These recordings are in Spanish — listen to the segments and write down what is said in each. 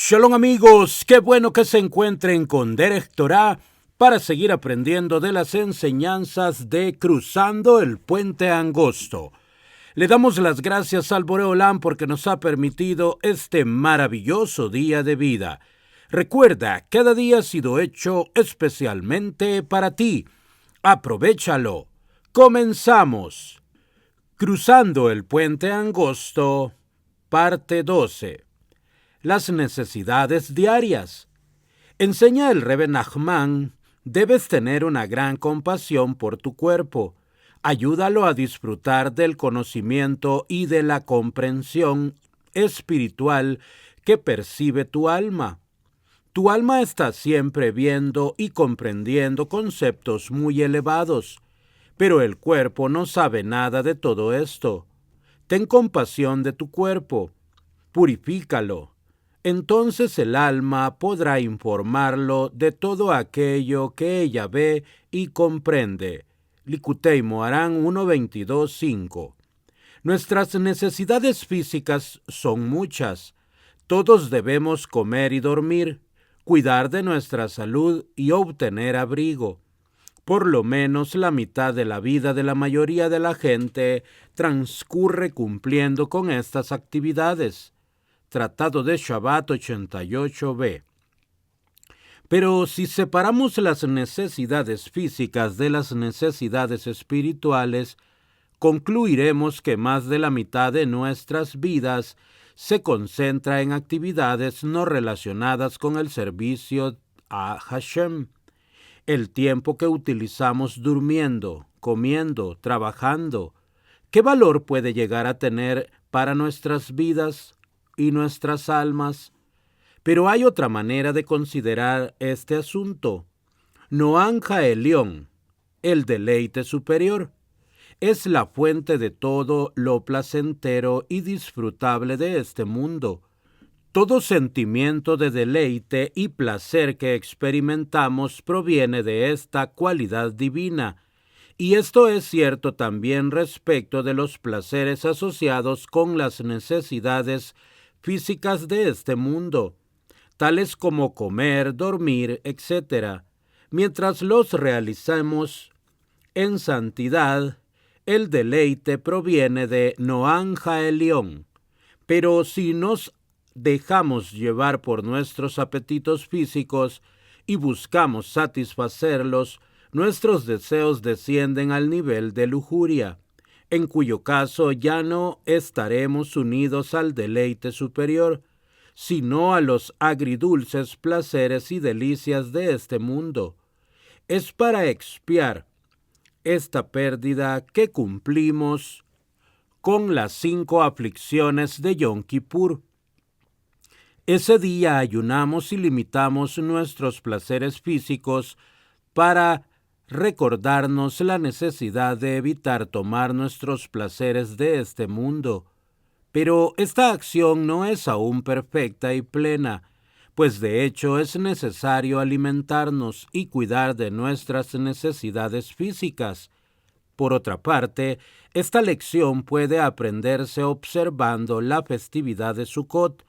Shalom amigos, qué bueno que se encuentren con Derek Torah para seguir aprendiendo de las enseñanzas de Cruzando el Puente Angosto. Le damos las gracias al Boreolán porque nos ha permitido este maravilloso día de vida. Recuerda, cada día ha sido hecho especialmente para ti. Aprovéchalo. Comenzamos. Cruzando el Puente Angosto, parte 12. Las necesidades diarias. Enseña el Rebbe Nachman, debes tener una gran compasión por tu cuerpo. Ayúdalo a disfrutar del conocimiento y de la comprensión espiritual que percibe tu alma. Tu alma está siempre viendo y comprendiendo conceptos muy elevados, pero el cuerpo no sabe nada de todo esto. Ten compasión de tu cuerpo, purifícalo. Entonces el alma podrá informarlo de todo aquello que ella ve y comprende. Likutei Moharán 1.22.5. Nuestras necesidades físicas son muchas. Todos debemos comer y dormir, cuidar de nuestra salud y obtener abrigo. Por lo menos la mitad de la vida de la mayoría de la gente transcurre cumpliendo con estas actividades. Tratado de Shabbat 88b. Pero si separamos las necesidades físicas de las necesidades espirituales, concluiremos que más de la mitad de nuestras vidas se concentra en actividades no relacionadas con el servicio a Hashem. El tiempo que utilizamos durmiendo, comiendo, trabajando, ¿qué valor puede llegar a tener para nuestras vidas y nuestras almas? Pero hay otra manera de considerar este asunto. Noam Ha'elión, el deleite superior, es la fuente de todo lo placentero y disfrutable de este mundo. Todo sentimiento de deleite y placer que experimentamos proviene de esta cualidad divina, y esto es cierto también respecto de los placeres asociados con las necesidades físicas de este mundo, tales como comer, dormir, etc. Mientras los realizamos en santidad, el deleite proviene de Noam Ha'elión. Pero si nos dejamos llevar por nuestros apetitos físicos y buscamos satisfacerlos, nuestros deseos descienden al nivel de lujuria, en cuyo caso ya no estaremos unidos al deleite superior, sino a los agridulces placeres y delicias de este mundo. Es para expiar esta pérdida que cumplimos con las 5 aflicciones de Yom Kippur. Ese día ayunamos y limitamos nuestros placeres físicos para recordarnos la necesidad de evitar tomar nuestros placeres de este mundo. Pero esta acción no es aún perfecta y plena, pues de hecho es necesario alimentarnos y cuidar de nuestras necesidades físicas. Por otra parte, esta lección puede aprenderse observando la festividad de Sukkot.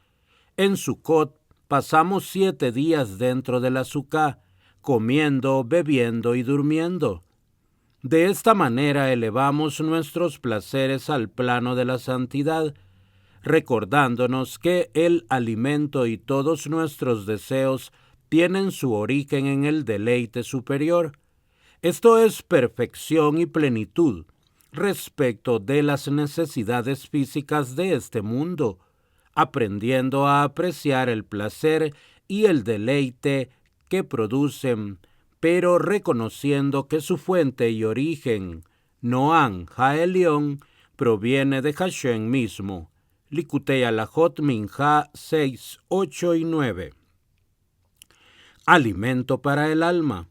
En Sukkot pasamos 7 días dentro de la Sukkah, comiendo, bebiendo y durmiendo. De esta manera elevamos nuestros placeres al plano de la santidad, recordándonos que el alimento y todos nuestros deseos tienen su origen en el deleite superior. Esto es perfección y plenitud respecto de las necesidades físicas de este mundo, aprendiendo a apreciar el placer y el deleite que producen, pero reconociendo que su fuente y origen, Noam Ha'elión, proviene de Hashem mismo. Likutei Halachot Minjá 6, 8 y 9. Alimento para el alma.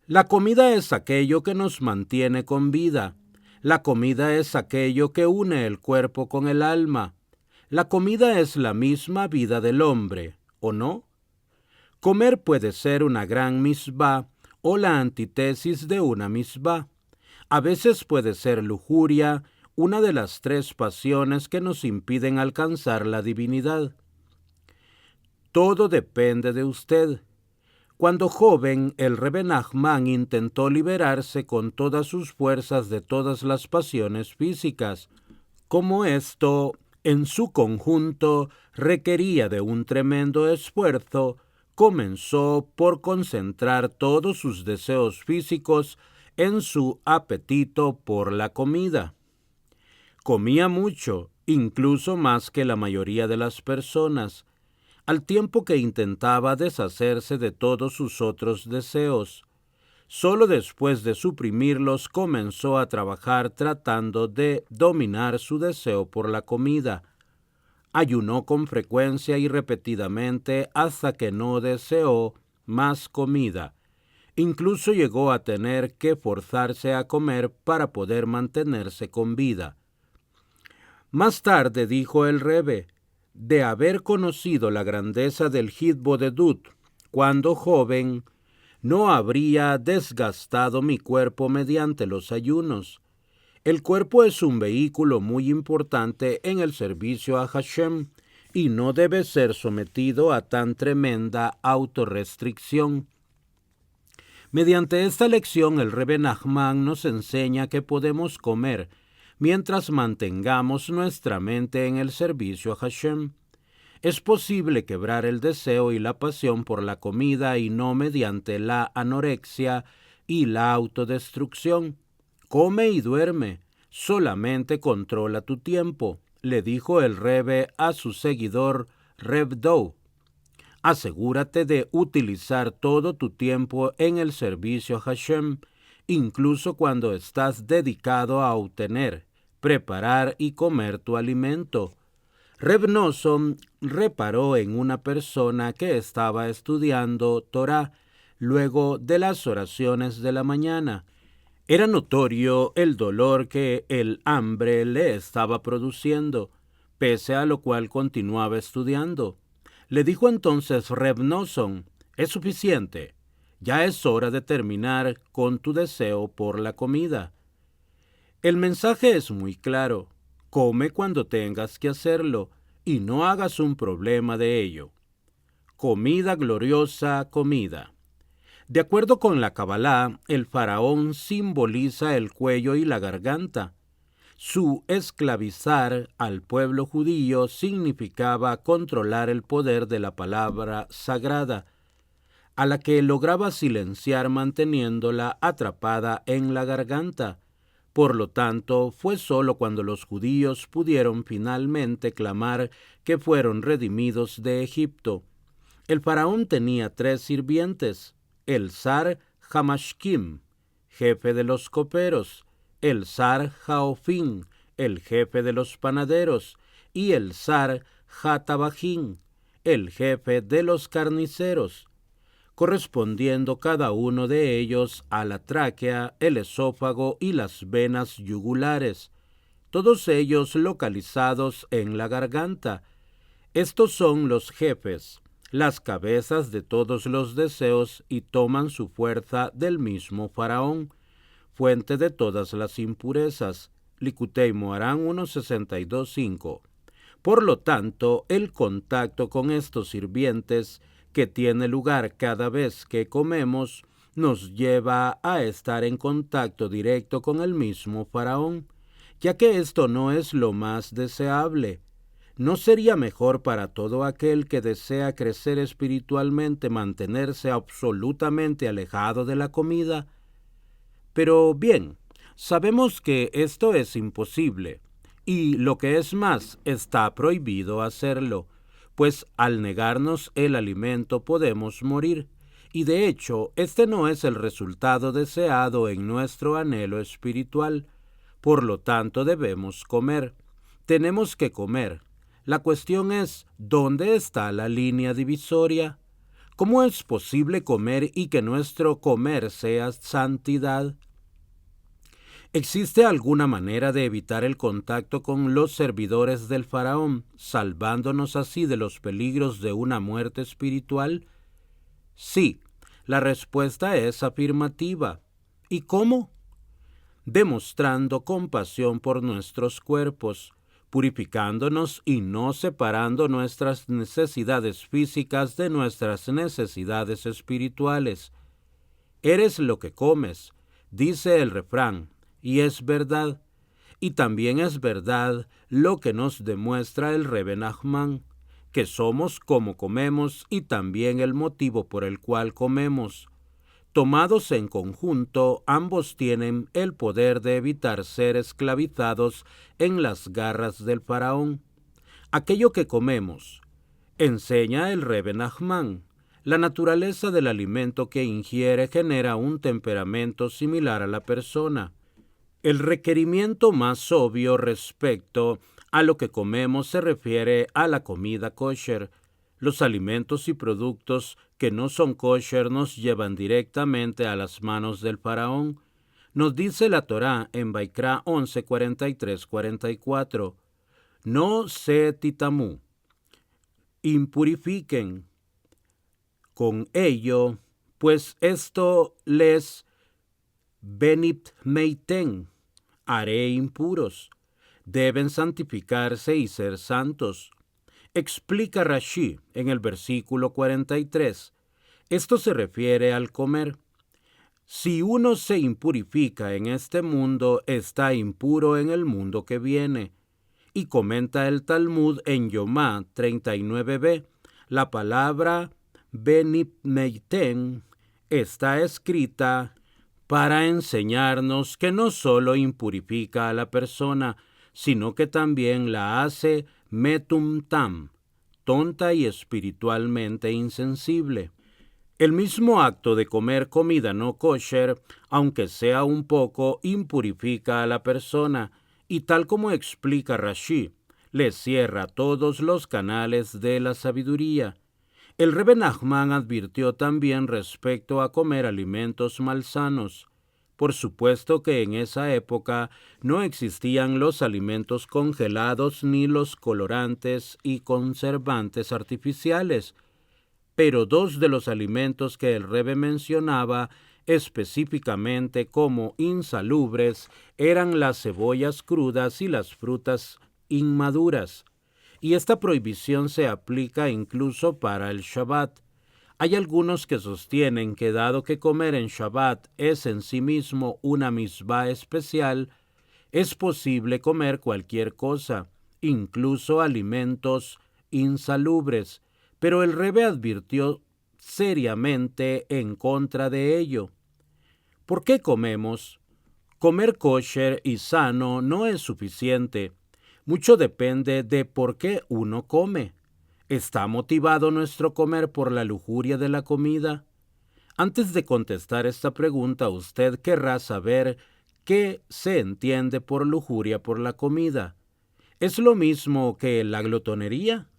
La comida es aquello que nos mantiene con vida. La comida es aquello que une el cuerpo con el alma. La comida es la misma vida del hombre, ¿o no? Comer puede ser una gran misbah o la antítesis de una misbah. A veces puede ser lujuria, una de las 3 pasiones que nos impiden alcanzar la divinidad. Todo depende de usted. Cuando joven, el Rebbe Nachman intentó liberarse con todas sus fuerzas de todas las pasiones físicas. Como esto, en su conjunto, requería de un tremendo esfuerzo, comenzó por concentrar todos sus deseos físicos en su apetito por la comida. Comía mucho, incluso más que la mayoría de las personas, al tiempo que intentaba deshacerse de todos sus otros deseos. Solo después de suprimirlos comenzó a trabajar tratando de dominar su deseo por la comida. Ayunó con frecuencia y repetidamente hasta que no deseó más comida. Incluso llegó a tener que forzarse a comer para poder mantenerse con vida. Más tarde dijo el Rebbe, de haber conocido la grandeza del Hitbodedut cuando joven, no habría desgastado mi cuerpo mediante los ayunos. El cuerpo es un vehículo muy importante en el servicio a Hashem y no debe ser sometido a tan tremenda autorrestricción. Mediante esta lección, el Rebbe Nachman nos enseña que podemos comer mientras mantengamos nuestra mente en el servicio a Hashem. Es posible quebrar el deseo y la pasión por la comida y no mediante la anorexia y la autodestrucción. Come y duerme, solamente controla tu tiempo, le dijo el Rebbe a su seguidor Reb Dov. Asegúrate de utilizar todo tu tiempo en el servicio a Hashem, incluso cuando estás dedicado a obtener, preparar y comer tu alimento. Reb Nosson reparó en una persona que estaba estudiando Torah luego de las oraciones de la mañana. Era notorio el dolor que el hambre le estaba produciendo, pese a lo cual continuaba estudiando. Le dijo entonces Reb Nosson, es suficiente, ya es hora de terminar con tu deseo por la comida. El mensaje es muy claro, come cuando tengas que hacerlo y no hagas un problema de ello. Comida gloriosa, comida. De acuerdo con la Kabbalah, el faraón simboliza el cuello y la garganta. Su esclavizar al pueblo judío significaba controlar el poder de la palabra sagrada, a la que lograba silenciar manteniéndola atrapada en la garganta. Por lo tanto, fue sólo cuando los judíos pudieron finalmente clamar que fueron redimidos de Egipto. El faraón tenía 3 sirvientes, el zar Hamashkim, jefe de los coperos, el zar Jaofín, el jefe de los panaderos, y el zar Jatabajín, el jefe de los carniceros, correspondiendo cada uno de ellos a la tráquea, el esófago y las venas yugulares, todos ellos localizados en la garganta. Estos son los jefes, las cabezas de todos los deseos y toman su fuerza del mismo faraón, fuente de todas las impurezas. Likutei Moharán 1.62.5. Por lo tanto, el contacto con estos sirvientes, que tiene lugar cada vez que comemos, nos lleva a estar en contacto directo con el mismo faraón, ya que esto no es lo más deseable. ¿No sería mejor para todo aquel que desea crecer espiritualmente mantenerse absolutamente alejado de la comida? Pero bien, sabemos que esto es imposible, y lo que es más, está prohibido hacerlo, pues al negarnos el alimento podemos morir, y de hecho este no es el resultado deseado en nuestro anhelo espiritual. Por lo tanto debemos comer. Tenemos que comer. La cuestión es, ¿dónde está la línea divisoria? ¿Cómo es posible comer y que nuestro comer sea santidad? ¿Existe alguna manera de evitar el contacto con los servidores del faraón, salvándonos así de los peligros de una muerte espiritual? Sí, la respuesta es afirmativa. ¿Y cómo? Demostrando compasión por nuestros cuerpos, purificándonos y no separando nuestras necesidades físicas de nuestras necesidades espirituales. Eres lo que comes, dice el refrán, y es verdad. Y también es verdad lo que nos demuestra el Rebbe Nachman, que somos como comemos y también el motivo por el cual comemos. Tomados en conjunto, ambos tienen el poder de evitar ser esclavizados en las garras del faraón. Aquello que comemos, enseña el Rebbe Nachman, la naturaleza del alimento que ingiere genera un temperamento similar a la persona. El requerimiento más obvio respecto a lo que comemos se refiere a la comida kosher. Los alimentos y productos que no son kosher nos llevan directamente a las manos del faraón. Nos dice la Torá en Vaikra 11, 43-44, no se titamú, impurifiquen con ello, pues esto les benit meiten, haré impuros, deben santificarse y ser santos. Explica Rashi en el versículo 43. Esto se refiere al comer. Si uno se impurifica en este mundo, está impuro en el mundo que viene. Y comenta el Talmud en Yomá 39b, la palabra benipmeiten está escrita para enseñarnos que no solo impurifica a la persona, sino que también la hace metumtam, tonta y espiritualmente insensible. El mismo acto de comer comida no kosher, aunque sea un poco, impurifica a la persona, y tal como explica Rashi, le cierra todos los canales de la sabiduría. El Rebbe Nachman advirtió también respecto a comer alimentos malsanos. Por supuesto que en esa época no existían los alimentos congelados ni los colorantes y conservantes artificiales, pero dos de los alimentos que el Rebbe mencionaba específicamente como insalubres eran las cebollas crudas y las frutas inmaduras. Y esta prohibición se aplica incluso para el Shabbat. Hay algunos que sostienen que dado que comer en Shabbat es en sí mismo una misvá especial, es posible comer cualquier cosa, incluso alimentos insalubres, pero el Rebbe advirtió seriamente en contra de ello. ¿Por qué comemos? Comer kosher y sano no es suficiente. Mucho depende de por qué uno come. ¿Está motivado nuestro comer por la lujuria de la comida? Antes de contestar esta pregunta, usted querrá saber qué se entiende por lujuria por la comida. ¿Es lo mismo que la glotonería?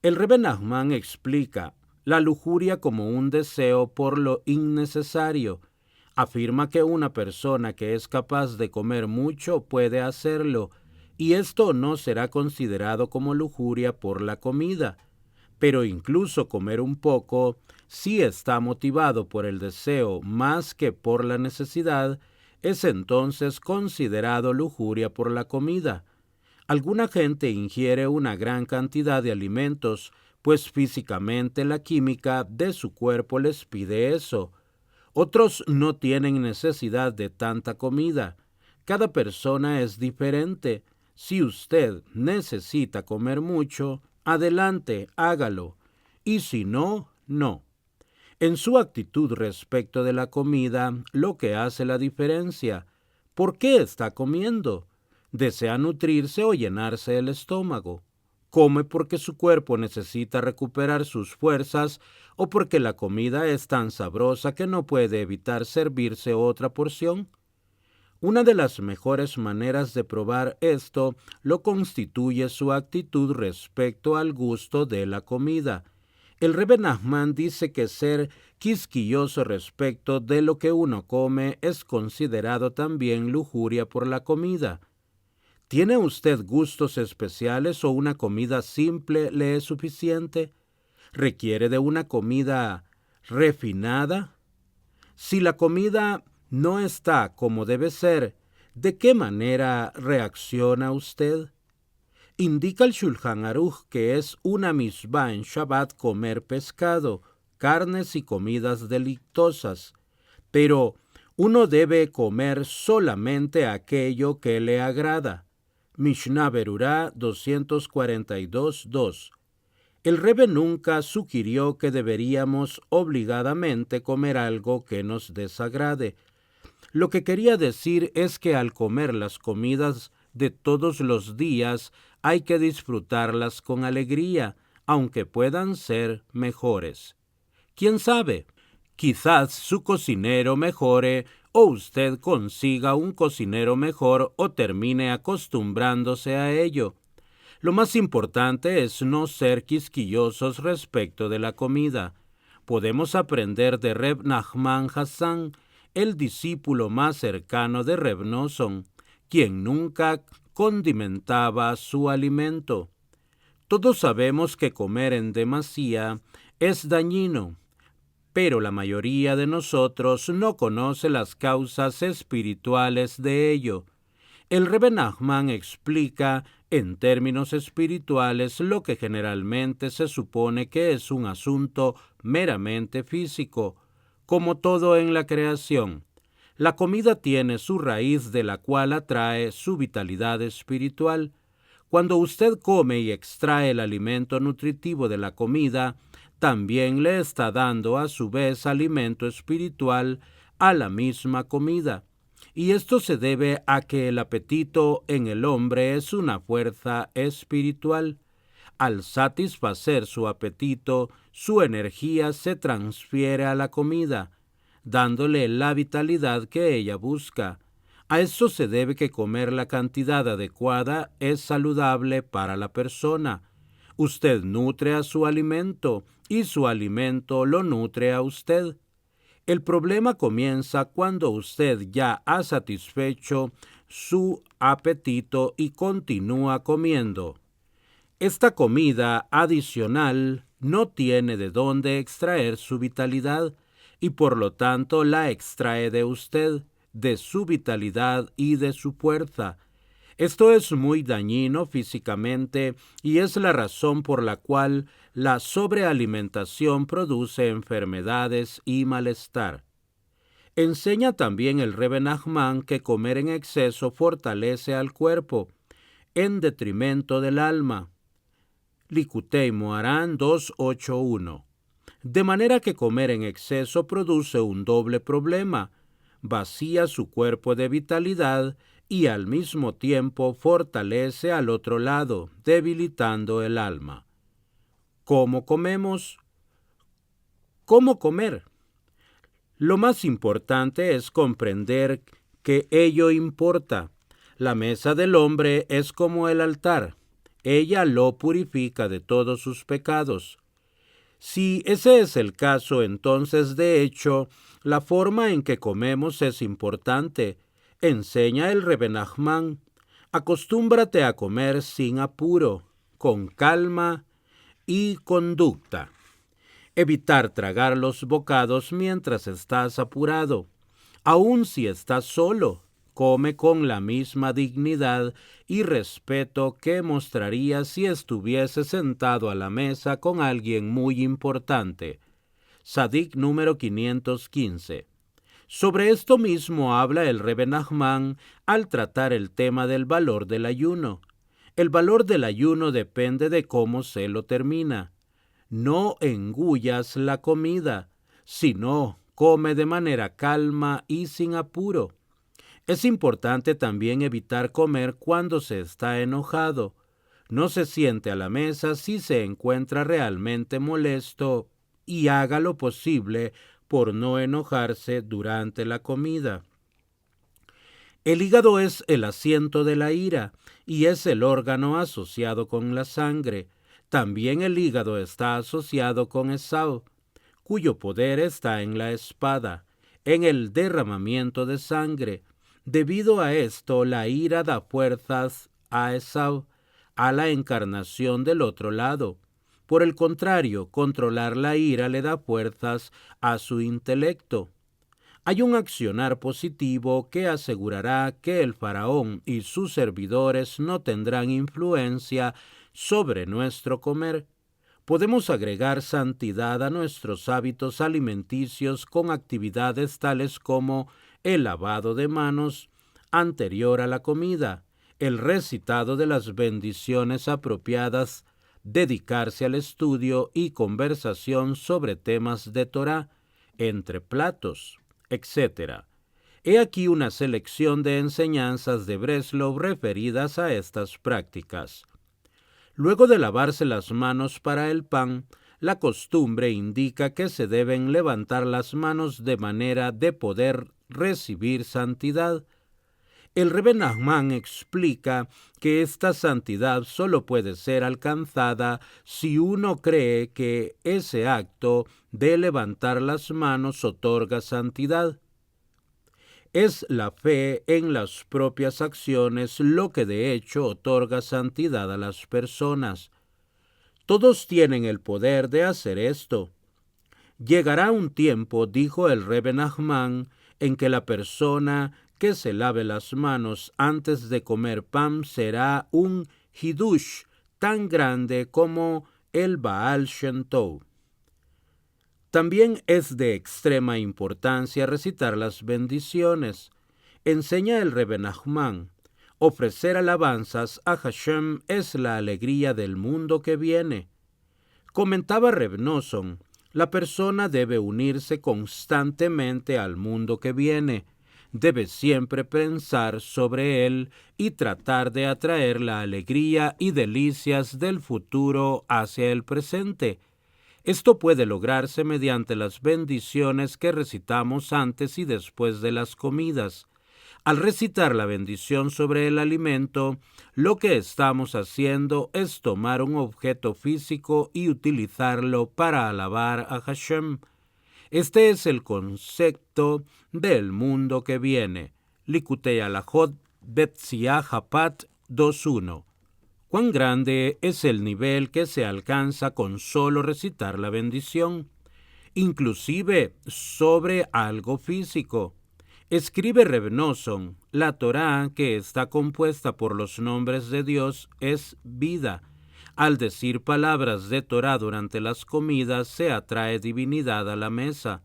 El Rebbe Nachman explica la lujuria como un deseo por lo innecesario. Afirma que una persona que es capaz de comer mucho puede hacerlo, y esto no será considerado como lujuria por la comida. Pero incluso comer un poco, si está motivado por el deseo más que por la necesidad, es entonces considerado lujuria por la comida. Alguna gente ingiere una gran cantidad de alimentos, pues físicamente la química de su cuerpo les pide eso. Otros no tienen necesidad de tanta comida. Cada persona es diferente. Si usted necesita comer mucho, adelante, hágalo. Y si no, no. En su actitud respecto de la comida, lo que hace la diferencia. ¿Por qué está comiendo? ¿Desea nutrirse o llenarse el estómago? ¿Come porque su cuerpo necesita recuperar sus fuerzas o porque la comida es tan sabrosa que no puede evitar servirse otra porción? Una de las mejores maneras de probar esto lo constituye su actitud respecto al gusto de la comida. El Rebbe Nachman dice que ser quisquilloso respecto de lo que uno come es considerado también lujuria por la comida. ¿Tiene usted gustos especiales o una comida simple le es suficiente? ¿Requiere de una comida refinada? Si la comida no está como debe ser, ¿de qué manera reacciona usted? Indica el Shulchan Aruch que es una misvá en Shabbat comer pescado, carnes y comidas delictosas, pero uno debe comer solamente aquello que le agrada. Mishnah Berurá 242.2. El Rebbe nunca sugirió que deberíamos obligadamente comer algo que nos desagrade. Lo que quería decir es que al comer las comidas de todos los días hay que disfrutarlas con alegría, aunque puedan ser mejores. ¿Quién sabe? Quizás su cocinero mejore o usted consiga un cocinero mejor o termine acostumbrándose a ello. Lo más importante es no ser quisquillosos respecto de la comida. Podemos aprender de Reb Nachman Hassan, el discípulo más cercano de Reb Nosson, quien nunca condimentaba su alimento. Todos sabemos que comer en demasía es dañino, pero la mayoría de nosotros no conoce las causas espirituales de ello. El Rebbe Nachman explica en términos espirituales lo que generalmente se supone que es un asunto meramente físico, como todo en la creación. La comida tiene su raíz de la cual atrae su vitalidad espiritual. Cuando usted come y extrae el alimento nutritivo de la comida, también le está dando a su vez alimento espiritual a la misma comida. Y esto se debe a que el apetito en el hombre es una fuerza espiritual. Al satisfacer su apetito, su energía se transfiere a la comida, dándole la vitalidad que ella busca. A eso se debe que comer la cantidad adecuada es saludable para la persona. Usted nutre a su alimento y su alimento lo nutre a usted. El problema comienza cuando usted ya ha satisfecho su apetito y continúa comiendo. Esta comida adicional no tiene de dónde extraer su vitalidad y por lo tanto la extrae de usted, de su vitalidad y de su fuerza. Esto es muy dañino físicamente y es la razón por la cual la sobrealimentación produce enfermedades y malestar. Enseña también el Rebbe Nachman que comer en exceso fortalece al cuerpo, en detrimento del alma. Likutei Moharan 281. De manera que comer en exceso produce un doble problema: vacía su cuerpo de vitalidad y al mismo tiempo fortalece al otro lado, debilitando el alma. ¿Cómo comemos? ¿Cómo comer? Lo más importante es comprender que ello importa. La mesa del hombre es como el altar. Ella lo purifica de todos sus pecados. Si ese es el caso, entonces, de hecho, la forma en que comemos es importante. Enseña el Rebbe Nachman: acostúmbrate a comer sin apuro, con calma y conducta. Evitar tragar los bocados mientras estás apurado. Aun si estás solo, come con la misma dignidad y respeto que mostrarías si estuviese sentado a la mesa con alguien muy importante. Sadik número 515. Sobre esto mismo habla el Rebbe Nachman al tratar el tema del valor del ayuno. El valor del ayuno depende de cómo se lo termina. No engullas la comida, sino come de manera calma y sin apuro. Es importante también evitar comer cuando se está enojado. No se siente a la mesa si se encuentra realmente molesto y haga lo posible por no enojarse durante la comida. El hígado es el asiento de la ira y es el órgano asociado con la sangre. También el hígado está asociado con Esau, cuyo poder está en la espada, en el derramamiento de sangre. Debido a esto, la ira da fuerzas a Esau, a la encarnación del otro lado. Por el contrario, controlar la ira le da fuerzas a su intelecto. Hay un accionar positivo que asegurará que el faraón y sus servidores no tendrán influencia sobre nuestro comer. Podemos agregar santidad a nuestros hábitos alimenticios con actividades tales como el lavado de manos anterior a la comida, el recitado de las bendiciones apropiadas, dedicarse al estudio y conversación sobre temas de Torá, entre platos, etc. He aquí una selección de enseñanzas de Breslov referidas a estas prácticas. Luego de lavarse las manos para el pan, la costumbre indica que se deben levantar las manos de manera de poder recibir santidad. El Rebbe Nachman explica que esta santidad solo puede ser alcanzada si uno cree que ese acto de levantar las manos otorga santidad. Es la fe en las propias acciones lo que de hecho otorga santidad a las personas. Todos tienen el poder de hacer esto. Llegará un tiempo, dijo el Rebbe Nachman, en que la persona que se lave las manos antes de comer pan será un hidush tan grande como el Baal Shem Tov. También es de extrema importancia recitar las bendiciones. Enseña el Rebbe Nachman, ofrecer alabanzas a Hashem es la alegría del mundo que viene. Comentaba Reb Nosson, la persona debe unirse constantemente al mundo que viene, debe siempre pensar sobre él y tratar de atraer la alegría y delicias del futuro hacia el presente. Esto puede lograrse mediante las bendiciones que recitamos antes y después de las comidas. Al recitar la bendición sobre el alimento, lo que estamos haciendo es tomar un objeto físico y utilizarlo para alabar a Hashem. Este es el concepto del mundo que viene. Likutei Halachot Betziah Hapat 2.1. ¿Cuán grande es el nivel que se alcanza con solo recitar la bendición? Inclusive sobre algo físico. Escribe Reb Nosson, la Torá, que está compuesta por los nombres de Dios, es vida. Al decir palabras de Torá durante las comidas, se atrae divinidad a la mesa.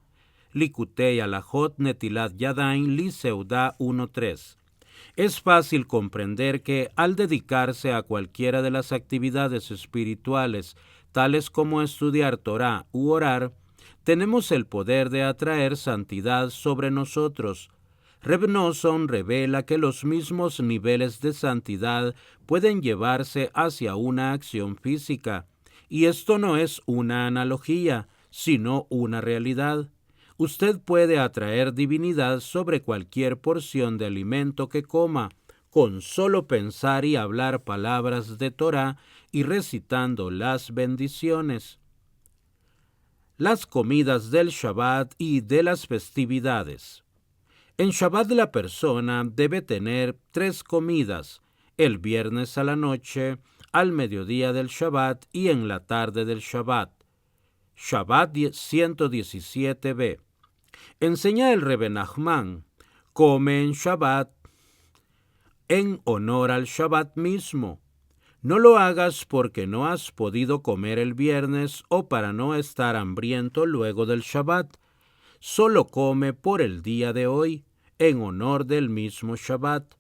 Likutei Halachot Netilat Yadayim Li Seudá 1.3. Es fácil comprender que al dedicarse a cualquiera de las actividades espirituales, tales como estudiar Torá u orar, tenemos el poder de atraer santidad sobre nosotros. Reb Nosson revela que los mismos niveles de santidad pueden llevarse hacia una acción física, y esto no es una analogía, sino una realidad. Usted puede atraer divinidad sobre cualquier porción de alimento que coma, con solo pensar y hablar palabras de Torá y recitando las bendiciones. Las comidas del Shabbat y de las festividades. En Shabbat la persona debe tener 3 comidas, el viernes a la noche, al mediodía del Shabbat y en la tarde del Shabbat. Shabbat 117b. Enseña el Rebbe Nachman, come en Shabbat en honor al Shabbat mismo. No lo hagas porque no has podido comer el viernes o para no estar hambriento luego del Shabbat. Solo come por el día de hoy, en honor del mismo Shabbat.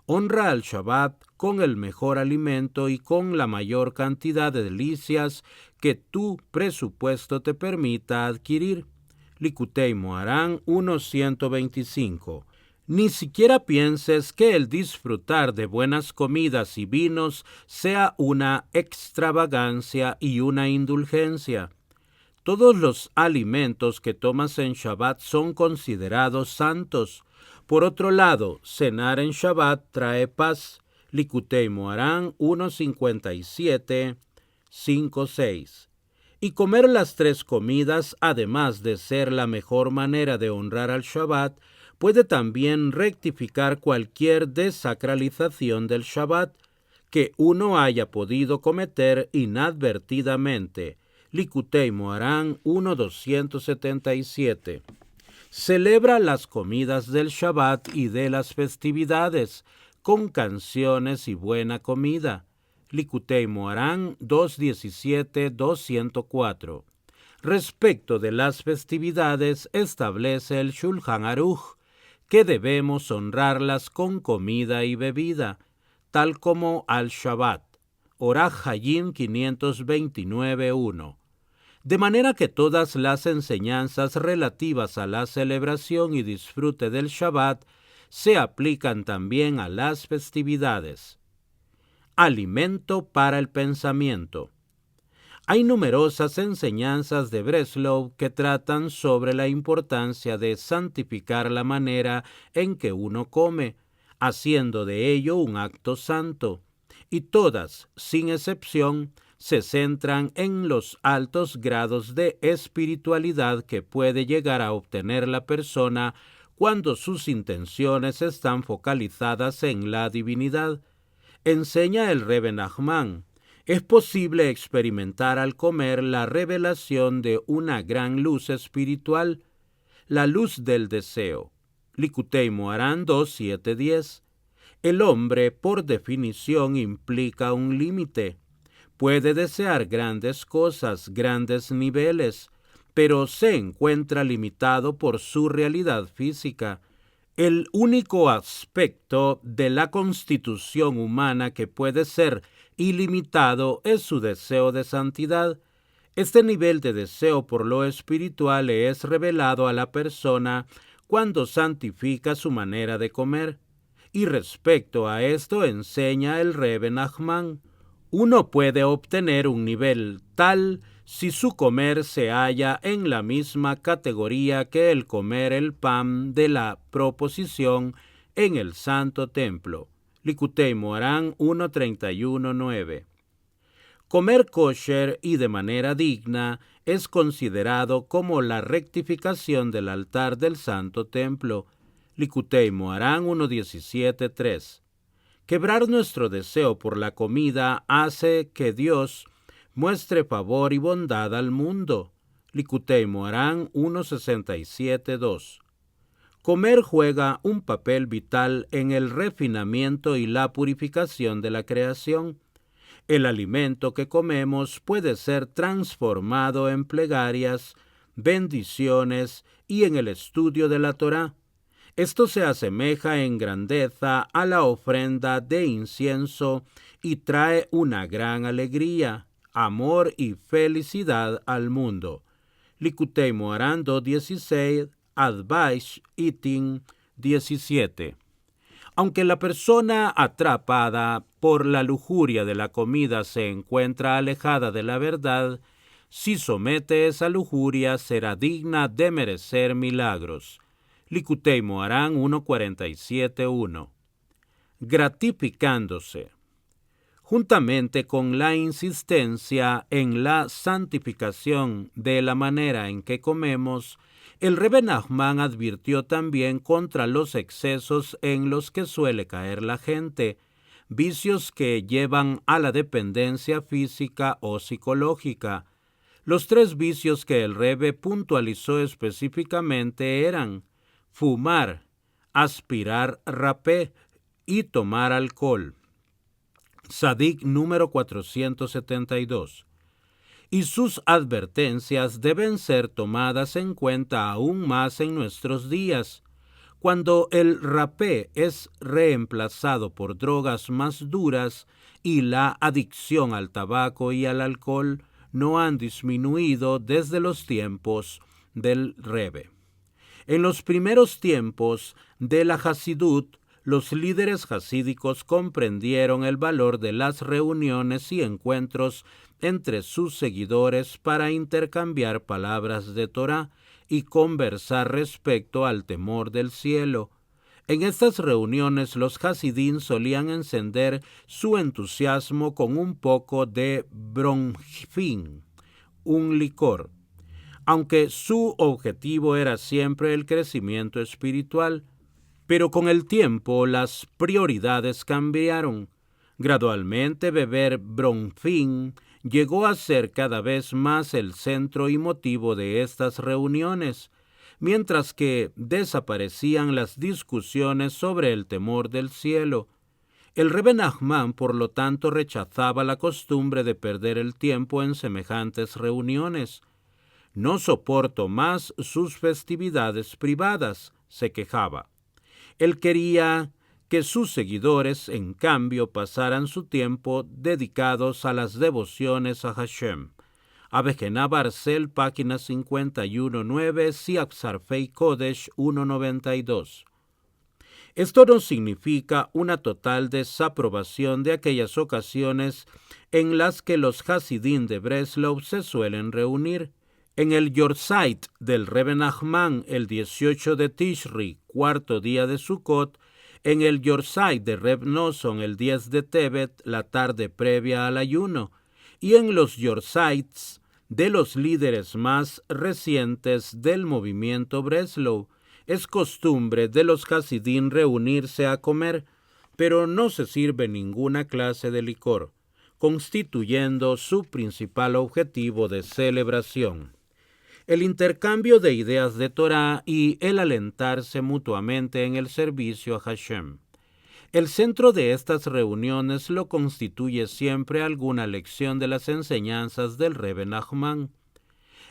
Honra al Shabbat con el mejor alimento y con la mayor cantidad de delicias que tu presupuesto te permita adquirir. Likutei Moharan 1.125. Ni siquiera pienses que el disfrutar de buenas comidas y vinos sea una extravagancia y una indulgencia. Todos los alimentos que tomas en Shabbat son considerados santos. Por otro lado, cenar en Shabbat trae paz. Likutei Moharan 1.57, 5.6. Y comer las 3 comidas, además de ser la mejor manera de honrar al Shabbat, puede también rectificar cualquier desacralización del Shabbat que uno haya podido cometer inadvertidamente. Likutei Moharan 1.277. Celebra las comidas del Shabbat y de las festividades, con canciones y buena comida. Likutei Moharan 217-204. Respecto de las festividades, establece el Shulchan Aruch que debemos honrarlas con comida y bebida, tal como al Shabbat. Orach Hayim 529-1. De manera que todas las enseñanzas relativas a la celebración y disfrute del Shabbat se aplican también a las festividades. Alimento para el pensamiento. Hay numerosas enseñanzas de Breslov que tratan sobre la importancia de santificar la manera en que uno come, haciendo de ello un acto santo, y todas, sin excepción, se centran en los altos grados de espiritualidad que puede llegar a obtener la persona cuando sus intenciones están focalizadas en la divinidad. Enseña el Rebbe Nachman: es posible experimentar al comer la revelación de una gran luz espiritual, la luz del deseo. Likutei Moharan 2.7.10. El hombre, por definición, implica un límite. Puede desear grandes cosas, grandes niveles, pero se encuentra limitado por su realidad física. El único aspecto de la constitución humana que puede ser ilimitado es su deseo de santidad. Este nivel de deseo por lo espiritual le es revelado a la persona cuando santifica su manera de comer. Y respecto a esto enseña el Rebbe Nachman: uno puede obtener un nivel tal si su comer se halla en la misma categoría que el comer el pan de la proposición en el Santo Templo. Likutei Moharan 1.31.9. Comer kosher y de manera digna es considerado como la rectificación del altar del Santo Templo. Likutei Moharan 1.17.3. Quebrar nuestro deseo por la comida hace que Dios muestre favor y bondad al mundo. Likutei Moharan 1.67.2. Comer juega un papel vital en el refinamiento y la purificación de la creación. El alimento que comemos puede ser transformado en plegarias, bendiciones y en el estudio de la Torá. Esto se asemeja en grandeza a la ofrenda de incienso y trae una gran alegría, amor y felicidad al mundo. Likutei Moharan 2.16, Advaish Itin 17. Aunque la persona atrapada por la lujuria de la comida se encuentra alejada de la verdad, si somete esa lujuria será digna de merecer milagros. Likutei Moharan 1.47.1. Gratificándose. Juntamente con la insistencia en la santificación de la manera en que comemos, el Rebbe Nachman advirtió también contra los excesos en los que suele caer la gente, vicios que llevan a la dependencia física o psicológica. Los tres vicios que el Rebbe puntualizó específicamente eran fumar, aspirar rapé y tomar alcohol. Sadik número 472. Y sus advertencias deben ser tomadas en cuenta aún más en nuestros días, cuando el rapé es reemplazado por drogas más duras y la adicción al tabaco y al alcohol no han disminuido desde los tiempos del Rebbe. En los primeros tiempos de la Hasidut, los líderes hasídicos comprendieron el valor de las reuniones y encuentros entre sus seguidores para intercambiar palabras de Torá y conversar respecto al temor del cielo. En estas reuniones los hasidín solían encender su entusiasmo con un poco de bronfín, un licor. Aunque su objetivo era siempre el crecimiento espiritual, pero con el tiempo las prioridades cambiaron. Gradualmente beber bronfín llegó a ser cada vez más el centro y motivo de estas reuniones. mientras que desaparecían las discusiones sobre el temor del cielo. El Rebbe Nachman, por lo tanto, rechazaba la costumbre de perder el tiempo en semejantes reuniones. No soporto más sus festividades privadas, se quejaba. Él quería que sus seguidores, en cambio, pasaran su tiempo dedicados a las devociones a Hashem. Avejená Barcel, página 51-9, Siach Sarfei Kodesh 1.92. Esto no significa una total desaprobación de aquellas ocasiones en las que los Hasidín de Breslov se suelen reunir. En el Yortzeit del Rebbe Nachman, el 18 de Tishri, cuarto día de Sukkot, en el Yortzeit de Reb Nosson, el 10 de Tebet, la tarde previa al ayuno, y en los Yortzeits de los líderes más recientes del movimiento Breslov. Es costumbre de los Hasidín reunirse a comer, pero no se sirve ninguna clase de licor, constituyendo su principal objetivo de celebración. El intercambio de ideas de Torah y el alentarse mutuamente en el servicio a Hashem. El centro de estas reuniones lo constituye siempre alguna lección de las enseñanzas del Rebbe Nachman.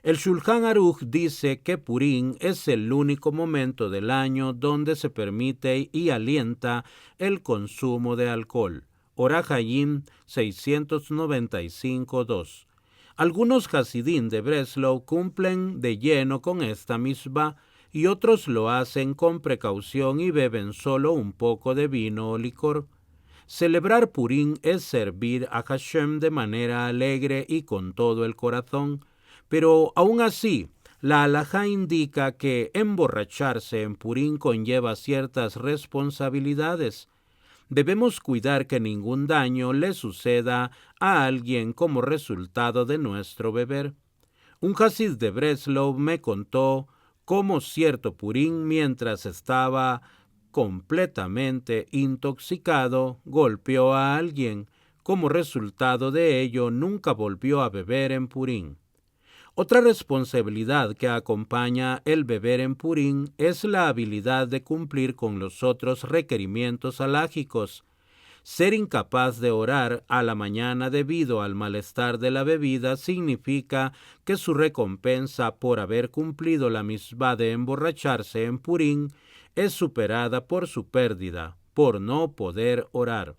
El Shulchan Aruch dice que Purim es el único momento del año donde se permite y alienta el consumo de alcohol. Orach Hayim 695-2. Algunos Hasidín de Breslov cumplen de lleno con esta misbah y otros lo hacen con precaución y beben solo un poco de vino o licor. Celebrar Purim es servir a Hashem de manera alegre y con todo el corazón, pero aún así, la halajá indica que emborracharse en Purim conlleva ciertas responsabilidades. Debemos cuidar que ningún daño le suceda a alguien como resultado de nuestro beber. Un Hasid de Breslov me contó cómo cierto Purim, mientras estaba completamente intoxicado, golpeó a alguien. Como resultado de ello, nunca volvió a beber en Purim. Otra responsabilidad que acompaña el beber en Purim es la habilidad de cumplir con los otros requerimientos halágicos. Ser incapaz de orar a la mañana debido al malestar de la bebida significa que su recompensa por haber cumplido la misbah de emborracharse en Purim es superada por su pérdida, por no poder orar.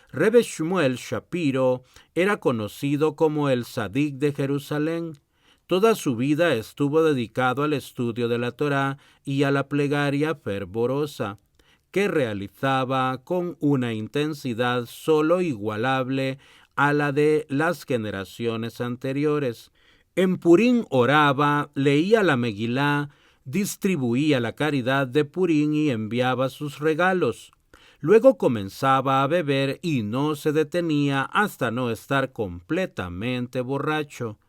Rebbe Shmuel Shapiro era conocido como el Sadik de Jerusalén. Toda su vida estuvo dedicado al estudio de la Torá y a la plegaria fervorosa, que realizaba con una intensidad solo igualable a la de las generaciones anteriores. En Purim oraba, leía la Megilá, distribuía la caridad de Purim y enviaba sus regalos. Luego comenzaba a beber y no se detenía hasta no estar completamente borracho.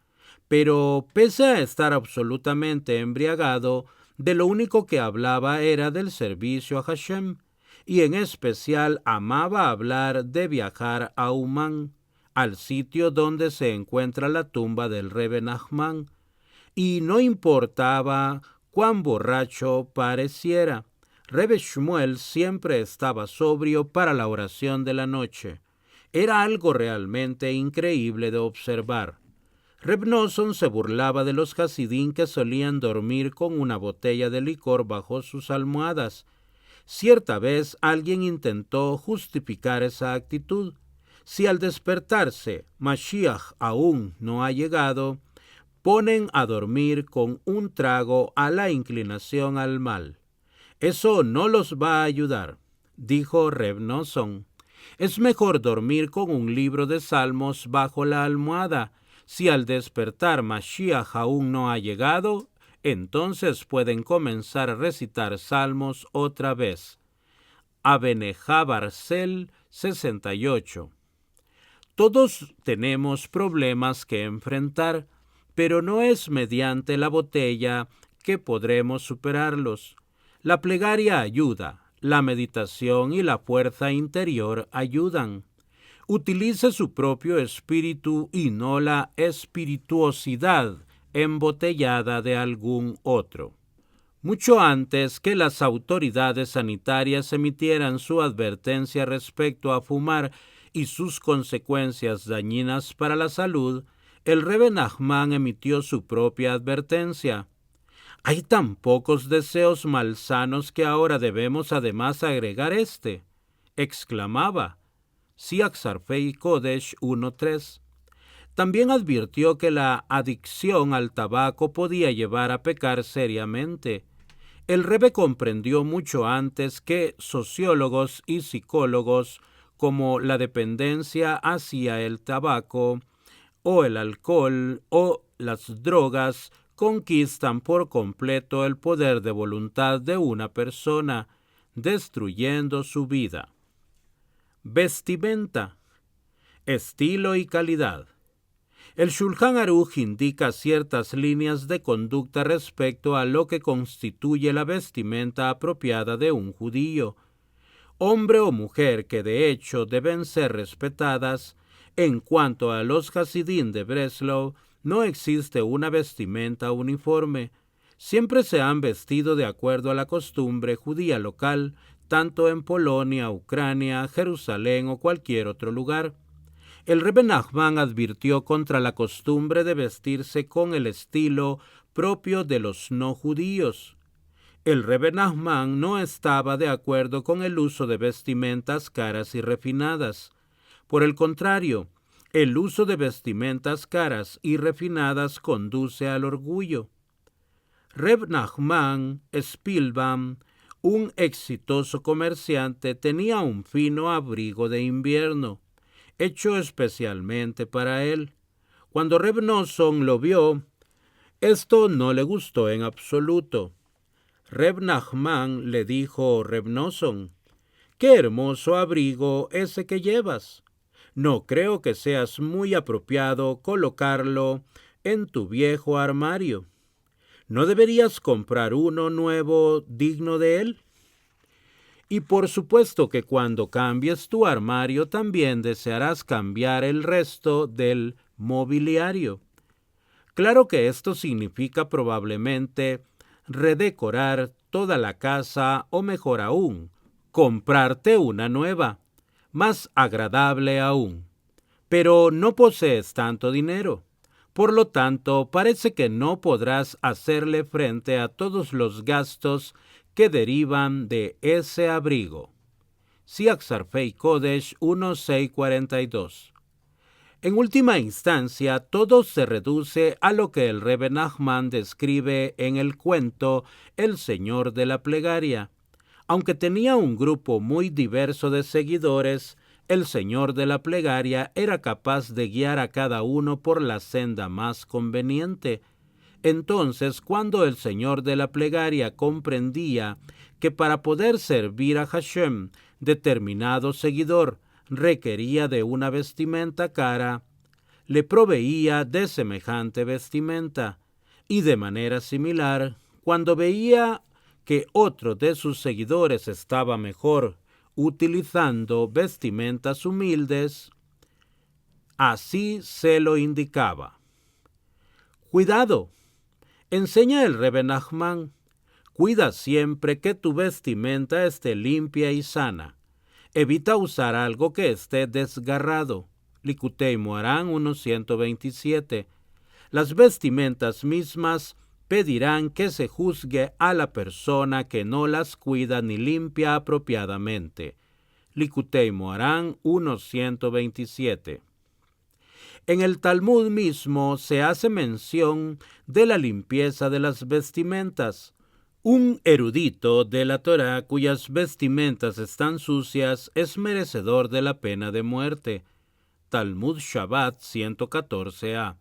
Pero pese a estar absolutamente embriagado, de lo único que hablaba era del servicio a Hashem, y en especial amaba hablar de viajar a Umán, al sitio donde se encuentra la tumba del Rebbe Nachman, y no importaba cuán borracho pareciera. Rebbe Shmuel siempre estaba sobrio para la oración de la noche. Era algo realmente increíble de observar. Reb Nosson se burlaba de los Hasidín que solían dormir con una botella de licor bajo sus almohadas. Cierta vez alguien intentó justificar esa actitud. Si al despertarse Mashiach aún no ha llegado, ponen a dormir con un trago a la inclinación al mal. Eso no los va a ayudar, dijo Reb Nosson. Es mejor dormir con un libro de salmos bajo la almohada. Si al despertar Mashiach aún no ha llegado, entonces pueden comenzar a recitar salmos otra vez. Abenejá Barcel 68. Todos tenemos problemas que enfrentar, pero no es mediante la botella que podremos superarlos. La plegaria ayuda, la meditación y la fuerza interior ayudan. Utilice su propio espíritu y no la espirituosidad embotellada de algún otro. mucho antes que las autoridades sanitarias emitieran su advertencia respecto a fumar y sus consecuencias dañinas para la salud, el Rebbe Nachman emitió su propia advertencia. Hay tan pocos deseos malsanos que ahora debemos además agregar este, exclamaba Siach Sarfei Kodesh 1.3. También advirtió que la adicción al tabaco podía llevar a pecar seriamente. El Rebbe comprendió mucho antes que sociólogos y psicólogos como la dependencia hacia el tabaco o el alcohol o las drogas conquistan por completo el poder de voluntad de una persona, destruyendo su vida. Vestimenta, estilo y calidad. El Shulchan Aruch indica ciertas líneas de conducta respecto a lo que constituye la vestimenta apropiada de un judío, hombre o mujer, que de hecho deben ser respetadas. En cuanto a los Hasidim de Breslau, no existe una vestimenta uniforme. Siempre se han vestido de acuerdo a la costumbre judía local, tanto en Polonia, Ucrania, Jerusalén o cualquier otro lugar. El Rebbe Nachman advirtió contra la costumbre de vestirse con el estilo propio de los no judíos. El Rebbe Nachman no estaba de acuerdo con el uso de vestimentas caras y refinadas. Por el contrario, el uso de vestimentas caras y refinadas conduce al orgullo. Reb Nachman Spielbaum, un exitoso comerciante, tenía un fino abrigo de invierno, hecho especialmente para él. Cuando Reb Nosson lo vio, esto no le gustó en absoluto. Reb Nachman le dijo: Reb Nosson, ¡qué hermoso abrigo ese que llevas! No creo que seas muy apropiado colocarlo en tu viejo armario. ¿No deberías comprar uno nuevo digno de él? Y por supuesto que cuando cambies tu armario también desearás cambiar el resto del mobiliario. Claro que esto significa probablemente redecorar toda la casa o, mejor aún, comprarte una nueva, más agradable aún. Pero no posees tanto dinero. Por lo tanto, parece que no podrás hacerle frente a todos los gastos que derivan de ese abrigo. Siach Sarfei Kodesh 1.6.42. En última instancia, todo se reduce a lo que el Rebbe Nachman describe en el cuento El Señor de la Plegaria. Aunque tenía un grupo muy diverso de seguidores, el Señor de la Plegaria era capaz de guiar a cada uno por la senda más conveniente. Entonces, cuando el Señor de la Plegaria comprendía que para poder servir a Hashem, determinado seguidor requería de una vestimenta cara, le proveía de semejante vestimenta, y de manera similar, cuando veía que otro de sus seguidores estaba mejor utilizando vestimentas humildes, así se lo indicaba. Cuidado, enseña el Rebbe Nachman, cuida siempre que tu vestimenta esté limpia y sana. Evita usar algo que esté desgarrado. Likutei Moharan 1.127. Las vestimentas mismas pedirán que se juzgue a la persona que no las cuida ni limpia apropiadamente. Likutei Moharan 1.127. En el Talmud mismo se hace mención de la limpieza de las vestimentas. Un erudito de la Torá cuyas vestimentas están sucias es merecedor de la pena de muerte. Talmud Shabbat 114a.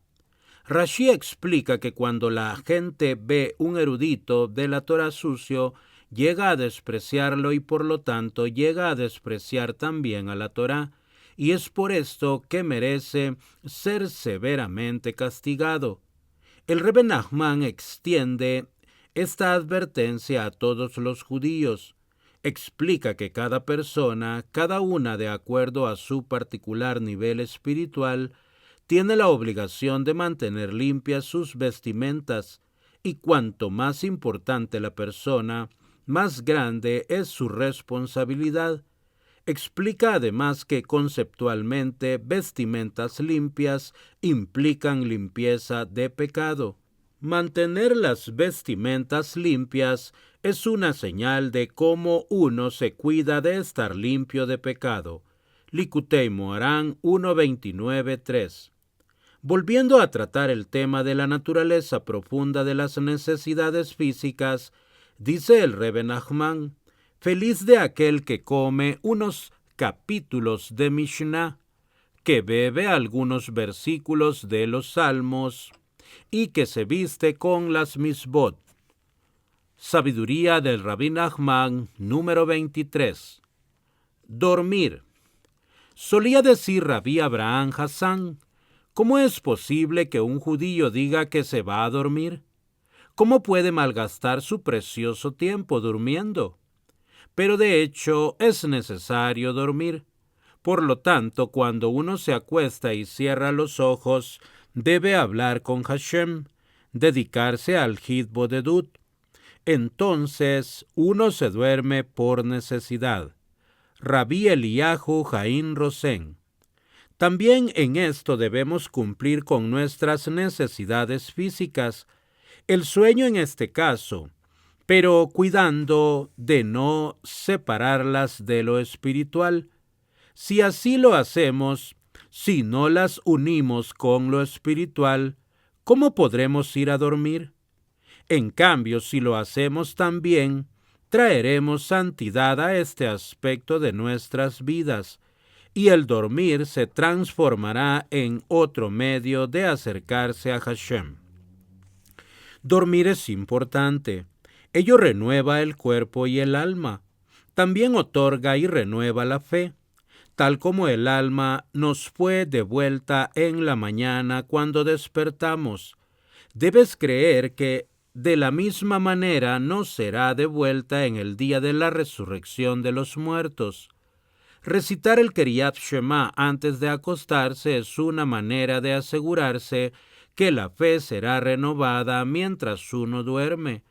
Rashi explica que cuando la gente ve un erudito de la Torá sucio, llega a despreciarlo y por lo tanto llega a despreciar también a la Torá, y es por esto que merece ser severamente castigado. El Rebbe Nachman extiende esta advertencia a todos los judíos. Explica que cada persona, cada una de acuerdo a su particular nivel espiritual, tiene la obligación de mantener limpias sus vestimentas, y cuanto más importante la persona, más grande es su responsabilidad. Explica además que conceptualmente vestimentas limpias implican limpieza de pecado. Mantener las vestimentas limpias es una señal de cómo uno se cuida de estar limpio de pecado. Likutei Moharan 1.29.3. Volviendo a tratar el tema de la naturaleza profunda de las necesidades físicas, dice el Rebbe Nachman: feliz de aquel que come unos capítulos de Mishnah, que bebe algunos versículos de los Salmos y que se viste con las Misbot. Sabiduría del Rabbi Nachman, número 23. Dormir. Solía decir Rabbi Abraham Hassan: ¿cómo es posible que un judío diga que se va a dormir? ¿Cómo puede malgastar su precioso tiempo durmiendo? Pero de hecho es necesario dormir. Por lo tanto, cuando uno se acuesta y cierra los ojos, debe hablar con Hashem, dedicarse al Hitbodedut. Entonces uno se duerme por necesidad. Rabbi Eliyahu Jaín Rosen. También en esto debemos cumplir con nuestras necesidades físicas, el sueño en este caso, pero cuidando de no separarlas de lo espiritual. Si así lo hacemos, si no las unimos con lo espiritual, ¿cómo podremos ir a dormir? En cambio, si lo hacemos también, traeremos santidad a este aspecto de nuestras vidas, y el dormir se transformará en otro medio de acercarse a Hashem. Dormir es importante. Ello renueva el cuerpo y el alma. También otorga y renueva la fe, tal como el alma nos fue devuelta en la mañana cuando despertamos. Debes creer que de la misma manera nos será devuelta en el día de la resurrección de los muertos. Recitar el Kriyat Shema antes de acostarse es una manera de asegurarse que la fe será renovada mientras uno duerme.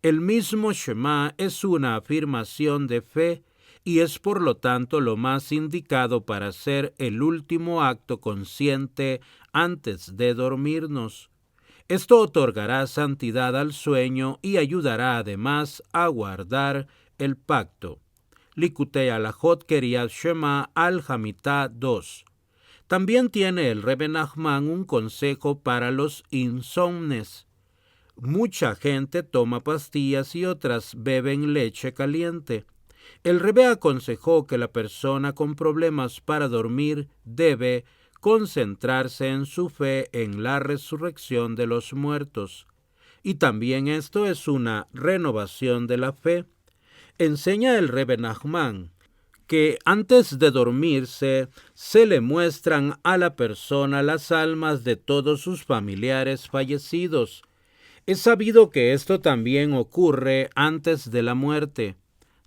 El mismo Shema es una afirmación de fe y es por lo tanto lo más indicado para hacer el último acto consciente antes de dormirnos. Esto otorgará santidad al sueño y ayudará además a guardar el pacto. Likutei Halachot Kriyat Shema al Hamitá 2. También tiene el Rebbe Nachman un consejo para los insomnes. Mucha gente toma pastillas y otras beben leche caliente. El Rebbe aconsejó que la persona con problemas para dormir debe concentrarse en su fe en la resurrección de los muertos. Y también esto es una renovación de la fe. Enseña el Rebbe Nachman que antes de dormirse se le muestran a la persona las almas de todos sus familiares fallecidos. Es sabido que esto también ocurre antes de la muerte.